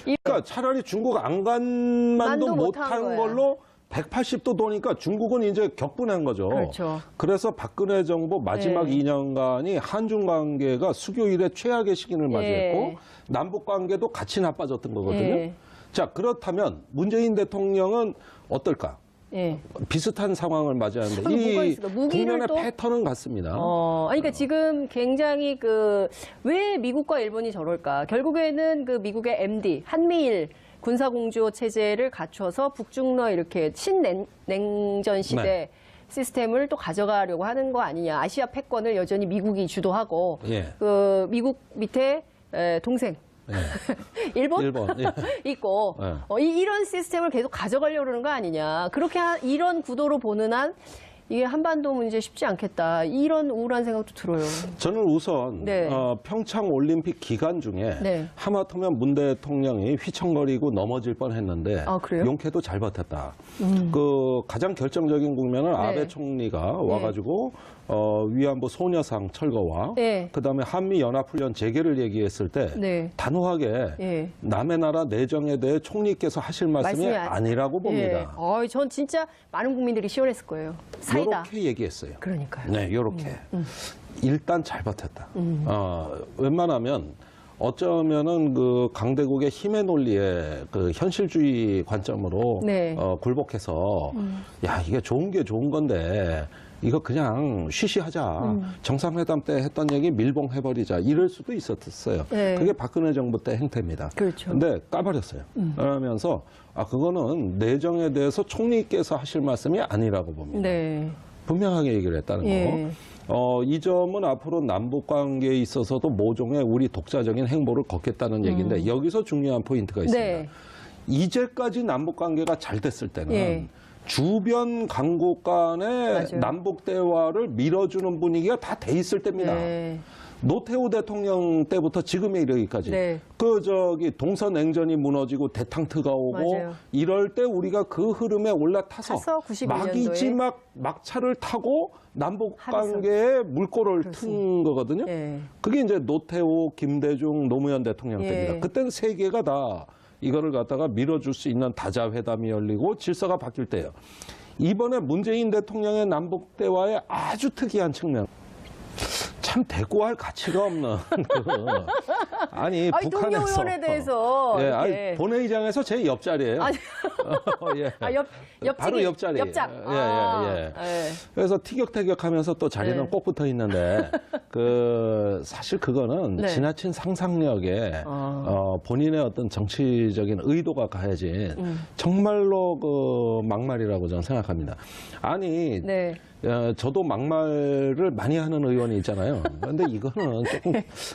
그러니까 차라리 중국 안간만도 만도 못한 거야. 걸로 180도 도니까 중국은 이제 격분한 거죠. 그렇죠. 그래서 박근혜 정부 마지막 네. 2년간이 한중 관계가 수교 이래 최악의 시기를 맞이했고 예. 남북 관계도 같이 나빠졌던 거거든요. 예. 자, 그렇다면 문재인 대통령은 어떨까? 예. 비슷한 상황을 맞이하는데 뭐가 이 있을까? 무기를 국면의 또? 패턴은 같습니다. 그러니까 지금 굉장히 왜 미국과 일본이 저럴까? 결국에는 그 미국의 MD, 한미일 군사공조 체제를 갖춰서 북중러 이렇게 신냉전 시대 네. 시스템을 또 가져가려고 하는 거 아니냐. 아시아 패권을 여전히 미국이 주도하고 예. 그 미국 밑에 동생. 일본? 예. 있고 이런 시스템을 계속 가져가려고 그러는 거 아니냐. 그렇게 이런 구도로 보는 한 이게 한반도 문제 쉽지 않겠다. 이런 우울한 생각도 들어요. 저는 우선 네. 평창 올림픽 기간 중에 네. 하마터면 문 대통령이 휘청거리고 넘어질 뻔했는데 그래요? 용케도 잘 버텼다. 그 가장 결정적인 국면은 아베 총리가 와가지고 위안부 소녀상 철거와 네. 그다음에 한미 연합훈련 재개를 얘기했을 때 네. 단호하게 예. 남의 나라 내정에 대해 총리께서 하실 말씀이 아니라고 봅니다. 전 진짜 많은 국민들이 시원했을 거예요. 사이다. 이렇게 얘기했어요. 그러니까요. 네, 이렇게 일단 잘 버텼다. 웬만하면 어쩌면은 그 강대국의 힘의 논리에 그 현실주의 관점으로 네. 굴복해서 야, 이게 좋은 게 좋은 건데 이거 그냥 쉬쉬하자. 정상회담 때 했던 얘기 밀봉해버리자. 이럴 수도 있었어요. 네. 그게 박근혜 정부 때 행태입니다. 그렇죠. 근데 까버렸어요. 그러면서 그거는 내정에 대해서 총리께서 하실 말씀이 아니라고 봅니다. 네. 분명하게 얘기를 했다는 예. 거. 이 점은 앞으로 남북 관계에 있어서도 모종의 우리 독자적인 행보를 걷겠다는 얘기인데 여기서 중요한 포인트가 있습니다. 네. 이제까지 남북 관계가 잘 됐을 때는 예. 주변 강국 간의 맞아요. 남북 대화를 밀어주는 분위기가 다 돼 있을 때입니다. 네. 노태우 대통령 때부터 지금에 이르기까지 네. 동서냉전이 무너지고 대탕트가 오고 맞아요. 이럴 때 우리가 그 흐름에 올라타서 타서 91년도에 막이지 막차를 타고 남북 합의서. 관계에 물꼬를 튼 그렇습니다. 거거든요. 예. 그게 이제 노태우, 김대중, 노무현 대통령 예. 때입니다. 그때는 세계가 다 이거를 갖다가 밀어줄 수 있는 다자회담이 열리고 질서가 바뀔 때예요. 이번에 문재인 대통령의 남북 대화의 아주 특이한 측면. 참 대꾸할 가치가 없는 아니 북한에서 동료의원에 대해서 예, 아니, 본회의장에서 제 옆자리예요. 예. 바로 옆자리. 옆장. 예. 그래서 티격태격하면서 또 자리는 꼭 붙어 있는데 사실 그거는 지나친 상상력에 본인의 어떤 정치적인 의도가 가해진 정말로 막말이라고 저는 생각합니다. 아니. 저도 막말을 많이 하는 의원이 있잖아요. 그런데 이거는 조금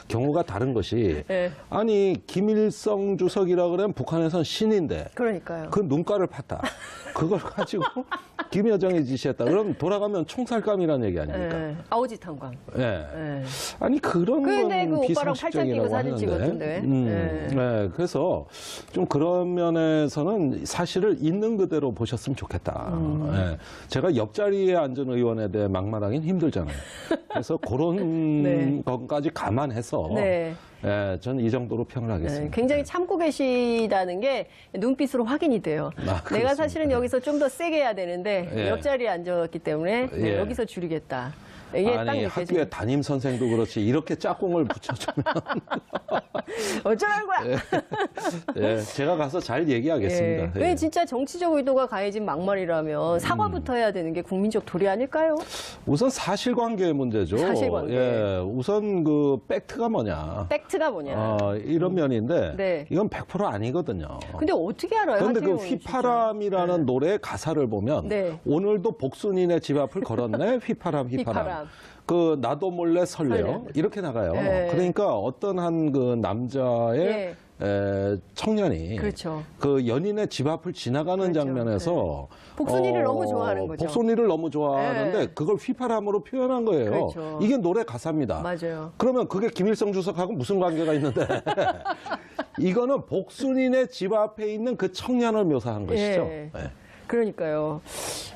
경우가 다른 것이 아니 김일성 주석이라 그러면 북한에선 신인데 그러니까요. 그 눈가를 팠다. 그걸 가지고 김여정이 지시했다. 그럼 돌아가면 총살감이라는 얘기 아닙니까? 아오지 탐관. 아니 그런 건 그 오빠랑 팔짱 끼고 비상식적이라고 사진 찍었던데. 그래서 좀 그런 면에서는 사실을 있는 그대로 보셨으면 좋겠다. 제가 옆자리에 앉은 의원에 대해 막말하기는 힘들잖아요. 그래서 그런 것까지 감안해서 저는 이 정도로 평을 하겠습니다. 굉장히 참고 계시다는 게 눈빛으로 확인이 돼요. 내가 사실은 여기서 좀 더 세게 해야 되는데 옆자리에 앉았기 때문에 여기서 줄이겠다. 이게 아니 학교에 담임 선생도 그렇지 이렇게 짝꿍을 붙여주면 어쩌라는 거야. 제가 가서 잘 얘기하겠습니다. 왜 진짜 정치적 의도가 가해진 막말이라면 사과부터 해야 되는 게 국민적 도리 아닐까요? 우선 사실관계의 문제죠. 사실관계. 우선 그 팩트가 뭐냐. 팩트가 뭐냐. 이런 면인데 이건 100% 아니거든요. 근데 어떻게 알아요? 그런데 그 휘파람이라는 노래의 가사를 보면 오늘도 복순이네 집 앞을 걸었네 휘파람. 그 나도 몰래 설레요. 이렇게 나가요. 그러니까 어떤 한 그 남자의 청년이 그 연인의 집 앞을 지나가는 장면에서 복순이를 너무 좋아하는 거죠. 복순이를 너무 좋아하는데 그걸 휘파람으로 표현한 거예요. 이게 노래 가사입니다. 맞아요. 그러면 그게 김일성 주석하고 무슨 관계가 있는데 이거는 복순이네 집 앞에 있는 그 청년을 묘사한 것이죠. 그러니까요.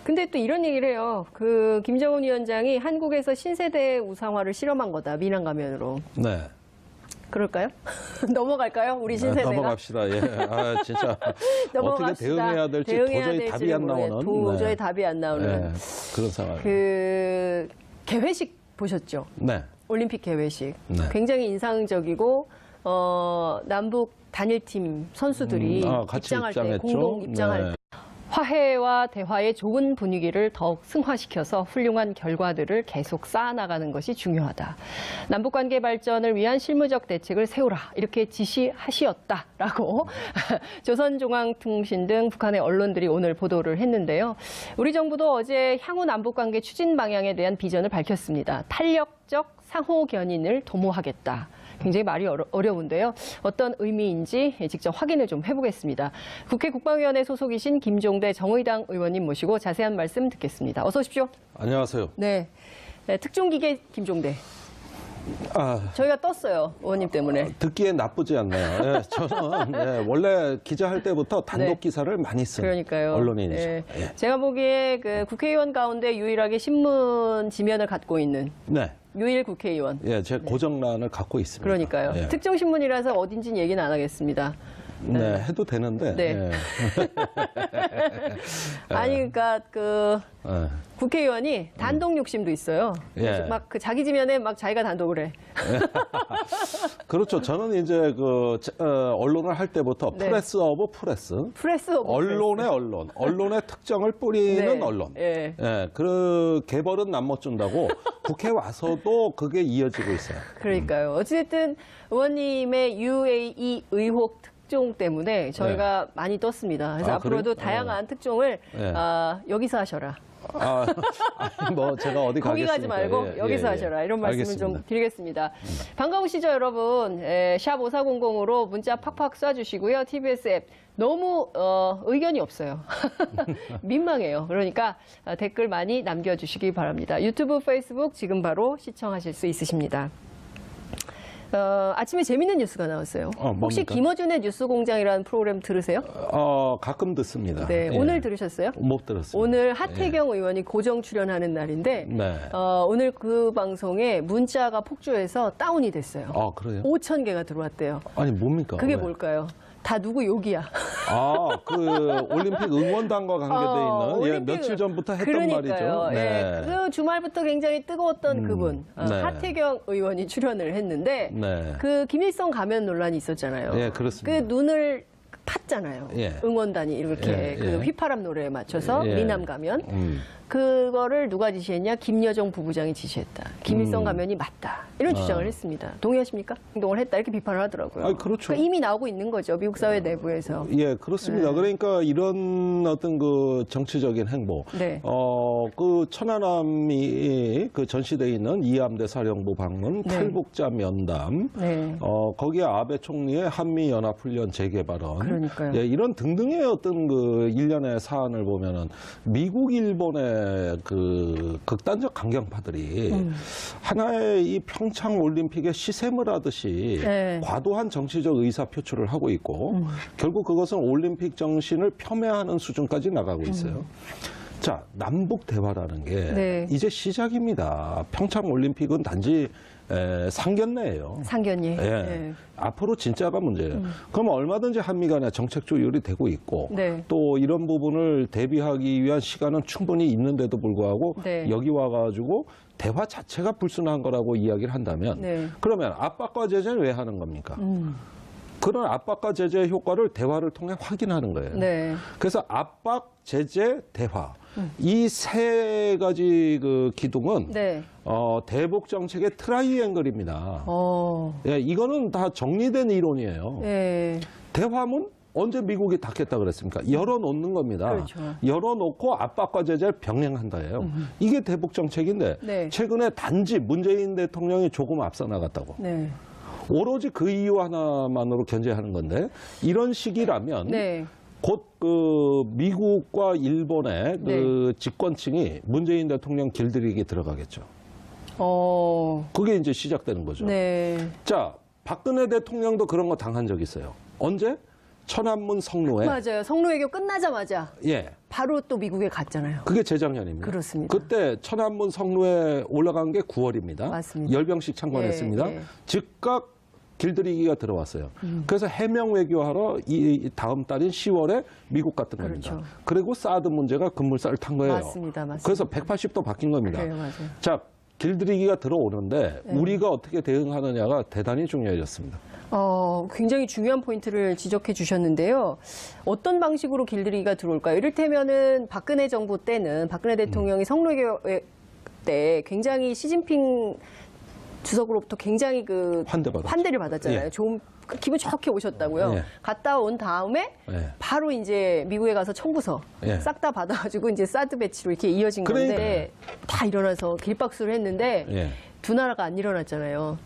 근데 또 이런 얘기를 해요. 그 김정은 위원장이 한국에서 신세대 우상화를 실험한 거다. 미남 가면으로. 그럴까요? 넘어갈까요? 우리 신세대가? 넘어갑시다. 진짜 어떻게 대응해야 될지 도저히 답이 안 나오는. 도저히 답이 안 나오는. 그런 상황. 그 개회식 보셨죠? 올림픽 개회식. 굉장히 인상적이고 남북 단일팀 선수들이 입장할 때 공동 입장할 때 화해와 대화의 좋은 분위기를 더욱 승화시켜서 훌륭한 결과들을 계속 쌓아나가는 것이 중요하다. 남북관계 발전을 위한 실무적 대책을 세우라. 이렇게 지시하시었다라고 조선중앙통신 등 북한의 언론들이 오늘 보도를 했는데요. 우리 정부도 어제 향후 남북관계 추진 방향에 대한 비전을 밝혔습니다. 탄력적 상호 견인을 도모하겠다. 굉장히 말이 어려운데요. 어떤 의미인지 직접 확인을 좀 해보겠습니다. 국회 국방위원회 소속이신 김종대 정의당 의원님 모시고 자세한 말씀 듣겠습니다. 어서 오십시오. 안녕하세요. 특종기계 김종대. 저희가 떴어요. 의원님 때문에. 듣기에 나쁘지 않네요. 저는 원래 기자할 때부터 단독 기사를 많이 쓴 언론인이죠. 제가 보기에 그 국회의원 가운데 유일하게 신문 지면을 갖고 있는 유일 국회의원. 제 고정란을 갖고 있습니다. 그러니까요. 특종신문이라서 어딘지는 얘기는 안 하겠습니다. 해도 되는데. 아니, 그러니까 국회의원이 단독 욕심도 있어요. 막 그 자기 지면에 막 자기가 단독을 해. 그렇죠. 저는 이제 언론을 할 때부터 프레스 오브 프레스. 언론의 언론. 언론의 특정을 뿌리는 언론. 그 개벌은 남 못 준다고 국회 와서도 그게 이어지고 있어요. 그러니까요. 어찌됐든 의원님의 UAE 의혹 특종 때문에 저희가 많이 떴습니다. 그래서 앞으로도 다양한 특종을 여기서 하셔라. 제가 어디 거기 가지 말고 여기서 하셔라. 이런 말씀을 좀 드리겠습니다. 반가우시죠, 여러분? 샵 5400으로 문자 팍팍 쏴주시고요. TBS 앱. 너무 의견이 없어요. 민망해요. 그러니까 댓글 많이 남겨주시기 바랍니다. 유튜브, 페이스북 지금 바로 시청하실 수 있으십니다. 아침에 재밌는 뉴스가 나왔어요. 혹시 김어준의 뉴스공장이라는 프로그램 들으세요? 가끔 듣습니다. 오늘 들으셨어요? 못 들었습니다. 오늘 하태경 의원이 고정 출연하는 날인데 오늘 그 방송에 문자가 폭주해서 다운이 됐어요. 그래요? 5,000개가 들어왔대요. 아니 뭡니까? 그게 뭘까요? 다 누구 욕이야. 그 올림픽 응원단과 관계돼 있는 올림픽, 며칠 전부터 했던 그러니까요. 말이죠. 네. 그 주말부터 굉장히 뜨거웠던 그분 네. 하태경 의원이 출연을 했는데 네. 그 김일성 가면 논란이 있었잖아요. 예, 그렇습니다. 그 눈을 팠잖아요. 예. 응원단이 이렇게 예, 그 예. 휘파람 노래에 맞춰서 예. 미남 가면 그거를 누가 지시했냐? 김여정 부부장이 지시했다. 김일성 가면이 맞다. 이런 주장을 했습니다. 동의하십니까? 행동을 했다. 이렇게 비판을 하더라고요. 아니, 그렇죠. 그러니까 이미 나오고 있는 거죠. 미국 사회 내부에서. 예, 그렇습니다. 네. 그러니까 이런 어떤 그 정치적인 행보, 네. 그 천안함이 그 전시돼 있는 이함대 사령부 방문, 네. 탈북자 면담, 네. 거기에 아베 총리의 한미 연합훈련 재개발언, 그러니까요. 예, 이런 등등의 어떤 그 일련의 사안을 보면은 미국, 일본의 그 극단적 강경파들이 하나의 이 평창 올림픽의 시샘을 하듯이 네. 과도한 정치적 의사 표출을 하고 있고 결국 그것은 올림픽 정신을 폄훼하는 수준까지 나가고 있어요. 자, 남북 대화라는 게 네. 이제 시작입니다. 평창 올림픽은 단지 상견례예요. 상견례. 예. 네. 앞으로 진짜가 문제예요. 그럼 얼마든지 한미 간에 정책 조율이 되고 있고 네. 또 이런 부분을 대비하기 위한 시간은 충분히 있는데도 불구하고 네. 여기 와가지고 대화 자체가 불순한 거라고 이야기를 한다면 네. 그러면 압박과 제재는 왜 하는 겁니까? 그런 압박과 제재의 효과를 대화를 통해 확인하는 거예요. 네. 그래서 압박, 제재, 대화. 이 세 가지 그 기둥은 네. 대북 정책의 트라이앵글입니다. 어. 예, 이거는 다 정리된 이론이에요. 네. 대화문 언제 미국이 닫겠다 그랬습니까? 열어놓는 겁니다. 그렇죠. 열어놓고 압박과 제재를 병행한다예요. 이게 대북 정책인데 네. 최근에 단지 문재인 대통령이 조금 앞서 나갔다고. 네. 오로지 그 이유 하나만으로 견제하는 건데 이런 식이라면 네. 곧 그 미국과 일본의 그 네. 집권층이 문재인 대통령 길들이기 들어가겠죠. 그게 이제 시작되는 거죠. 네. 자, 박근혜 대통령도 그런 거 당한 적 있어요. 언제? 천안문 성노회. 맞아요. 성노외교 끝나자마자 예. 바로 또 미국에 갔잖아요. 그게 재작년입니다. 그렇습니다. 그때 천안문 성노회 올라간 게 9월입니다. 맞습니다. 열병식 참관했습니다. 예, 예. 즉각 길들이기가 들어왔어요. 그래서 해명 외교하러 이 다음 달인 10월에 미국 갔던 겁니다. 그렇죠. 그리고 사드 문제가 급물살을 탄 거예요. 맞습니다. 맞습니다. 그래서 180도 바뀐 겁니다. 그래요, 맞아요. 자, 길들이기가 들어오는데 우리가 어떻게 대응하느냐가 대단히 중요해졌습니다. 굉장히 중요한 포인트를 지적해 주셨는데요. 어떤 방식으로 길들이기가 들어올까요? 이를테면은 박근혜 정부 때는 박근혜 대통령이 성노외교 때 굉장히 시진핑 주석으로부터 굉장히 그 환대를 받았잖아요. 예. 좀 기분 좋게 오셨다고요. 예. 갔다 온 다음에 예. 바로 이제 미국에 가서 청구서 예. 싹 다 받아가지고 이제 사드 배치로 이렇게 이어진 그러니까요. 건데 다 일어나서 길박수를 했는데 예. 두 나라가 안 일어났잖아요.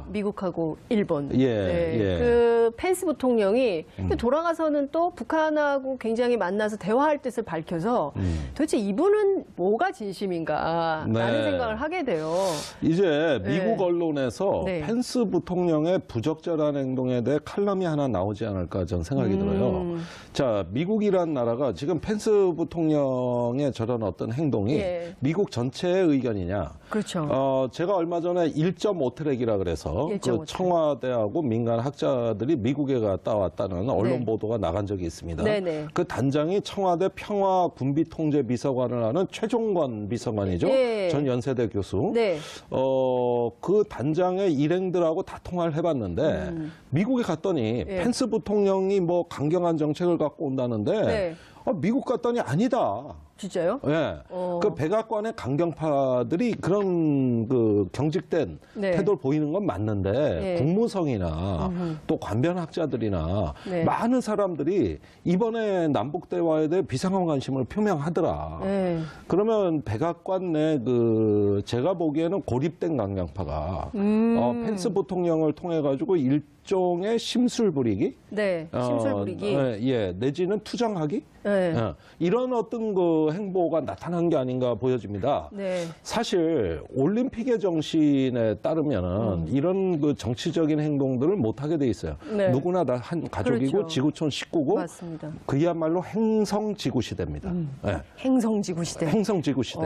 미국하고 일본. 예, 네. 예. 그 펜스 부통령이 돌아가서는 또 북한하고 굉장히 만나서 대화할 뜻을 밝혀서 도대체 이분은 뭐가 진심인가 라는 네. 생각을 하게 돼요. 이제 미국 네. 언론에서 네. 펜스 부통령의 부적절한 행동에 대해 칼럼이 하나 나오지 않을까 저는 생각이 들어요. 자, 미국이란 나라가 지금 펜스 부통령의 저런 어떤 행동이 예. 미국 전체의 의견이냐. 그렇죠. 제가 얼마 전에 1.5트랙이라 그래서 1.5 그 트랙. 청와대하고 민간 학자들이 미국에 갔다 왔다는 언론 네. 보도가 나간 적이 있습니다. 네네. 그 단장이 청와대 평화군비통제비서관을 하는 최종관 비서관이죠. 예. 전 연세대 교수. 네. 그 단장의 일행들하고 다 통화를 해봤는데 미국에 갔더니 예. 펜스 부통령이 뭐 강경한 정책을 갖고 온다는데 네. 미국 갔더니 아니다. 진짜요? 예. 그 백악관의 강경파들이 그런 그 경직된 네. 태도를 보이는 건 맞는데 네. 국무성이나 또 관변학자들이나 네. 많은 사람들이 이번에 남북 대화에 대해 비상한 관심을 표명하더라. 네. 그러면 백악관 내 그 제가 보기에는 고립된 강경파가 펜스 부통령을 통해 가지고 일종의 심술 부리기, 네. 심술 부리기. 예, 내지는 투정하기, 네. 이런 어떤 그 행보가 나타난 게 아닌가 보여집니다. 네. 사실 올림픽의 정신에 따르면은 이런 그 정치적인 행동들을 못 하게 돼 있어요. 네. 누구나 다 한 가족이고 그렇죠. 지구촌 식구고 맞습니다. 그야말로 행성지구 시대입니다. 예. 행성지구 시대. 행성지구 시대.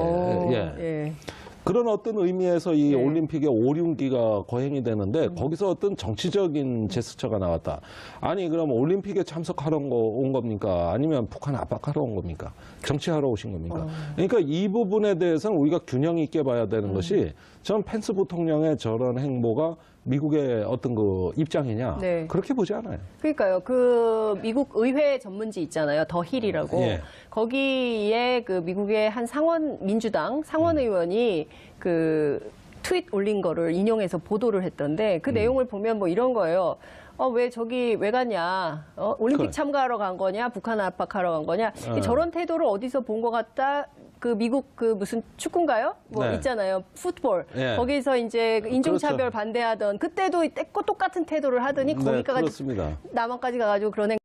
예. 예. 그런 어떤 의미에서 이 네. 올림픽의 오륜기가 거행이 되는데 거기서 어떤 정치적인 제스처가 나왔다. 아니 그럼 올림픽에 참석하러 온 겁니까? 아니면 북한 압박하러 온 겁니까? 정치하러 오신 겁니까? 그러니까 이 부분에 대해서는 우리가 균형 있게 봐야 되는 것이 전 펜스 부통령의 저런 행보가 미국의 어떤 그 입장이냐 네. 그렇게 보지 않아요. 그러니까요. 그 미국 의회 전문지 있잖아요. 더 힐이라고. 예. 거기에 그 미국의 한 민주당 상원 의원이 그 트윗 올린 거를 인용해서 보도를 했던데 그 내용을 보면 뭐 이런 거예요. 왜 저기 왜 갔냐? 올림픽 그래. 참가하러 간 거냐? 북한 압박하러 간 거냐? 저런 태도를 어디서 본 것 같다. 그 미국 그 무슨 축구인가요? 뭐 네. 있잖아요. 풋볼. 예. 거기서 이제 그 인종차별 그렇죠. 반대하던 그때도 똑같은 태도를 하더니 네, 거기까지 그렇습니다. 남한까지 가가지고 그런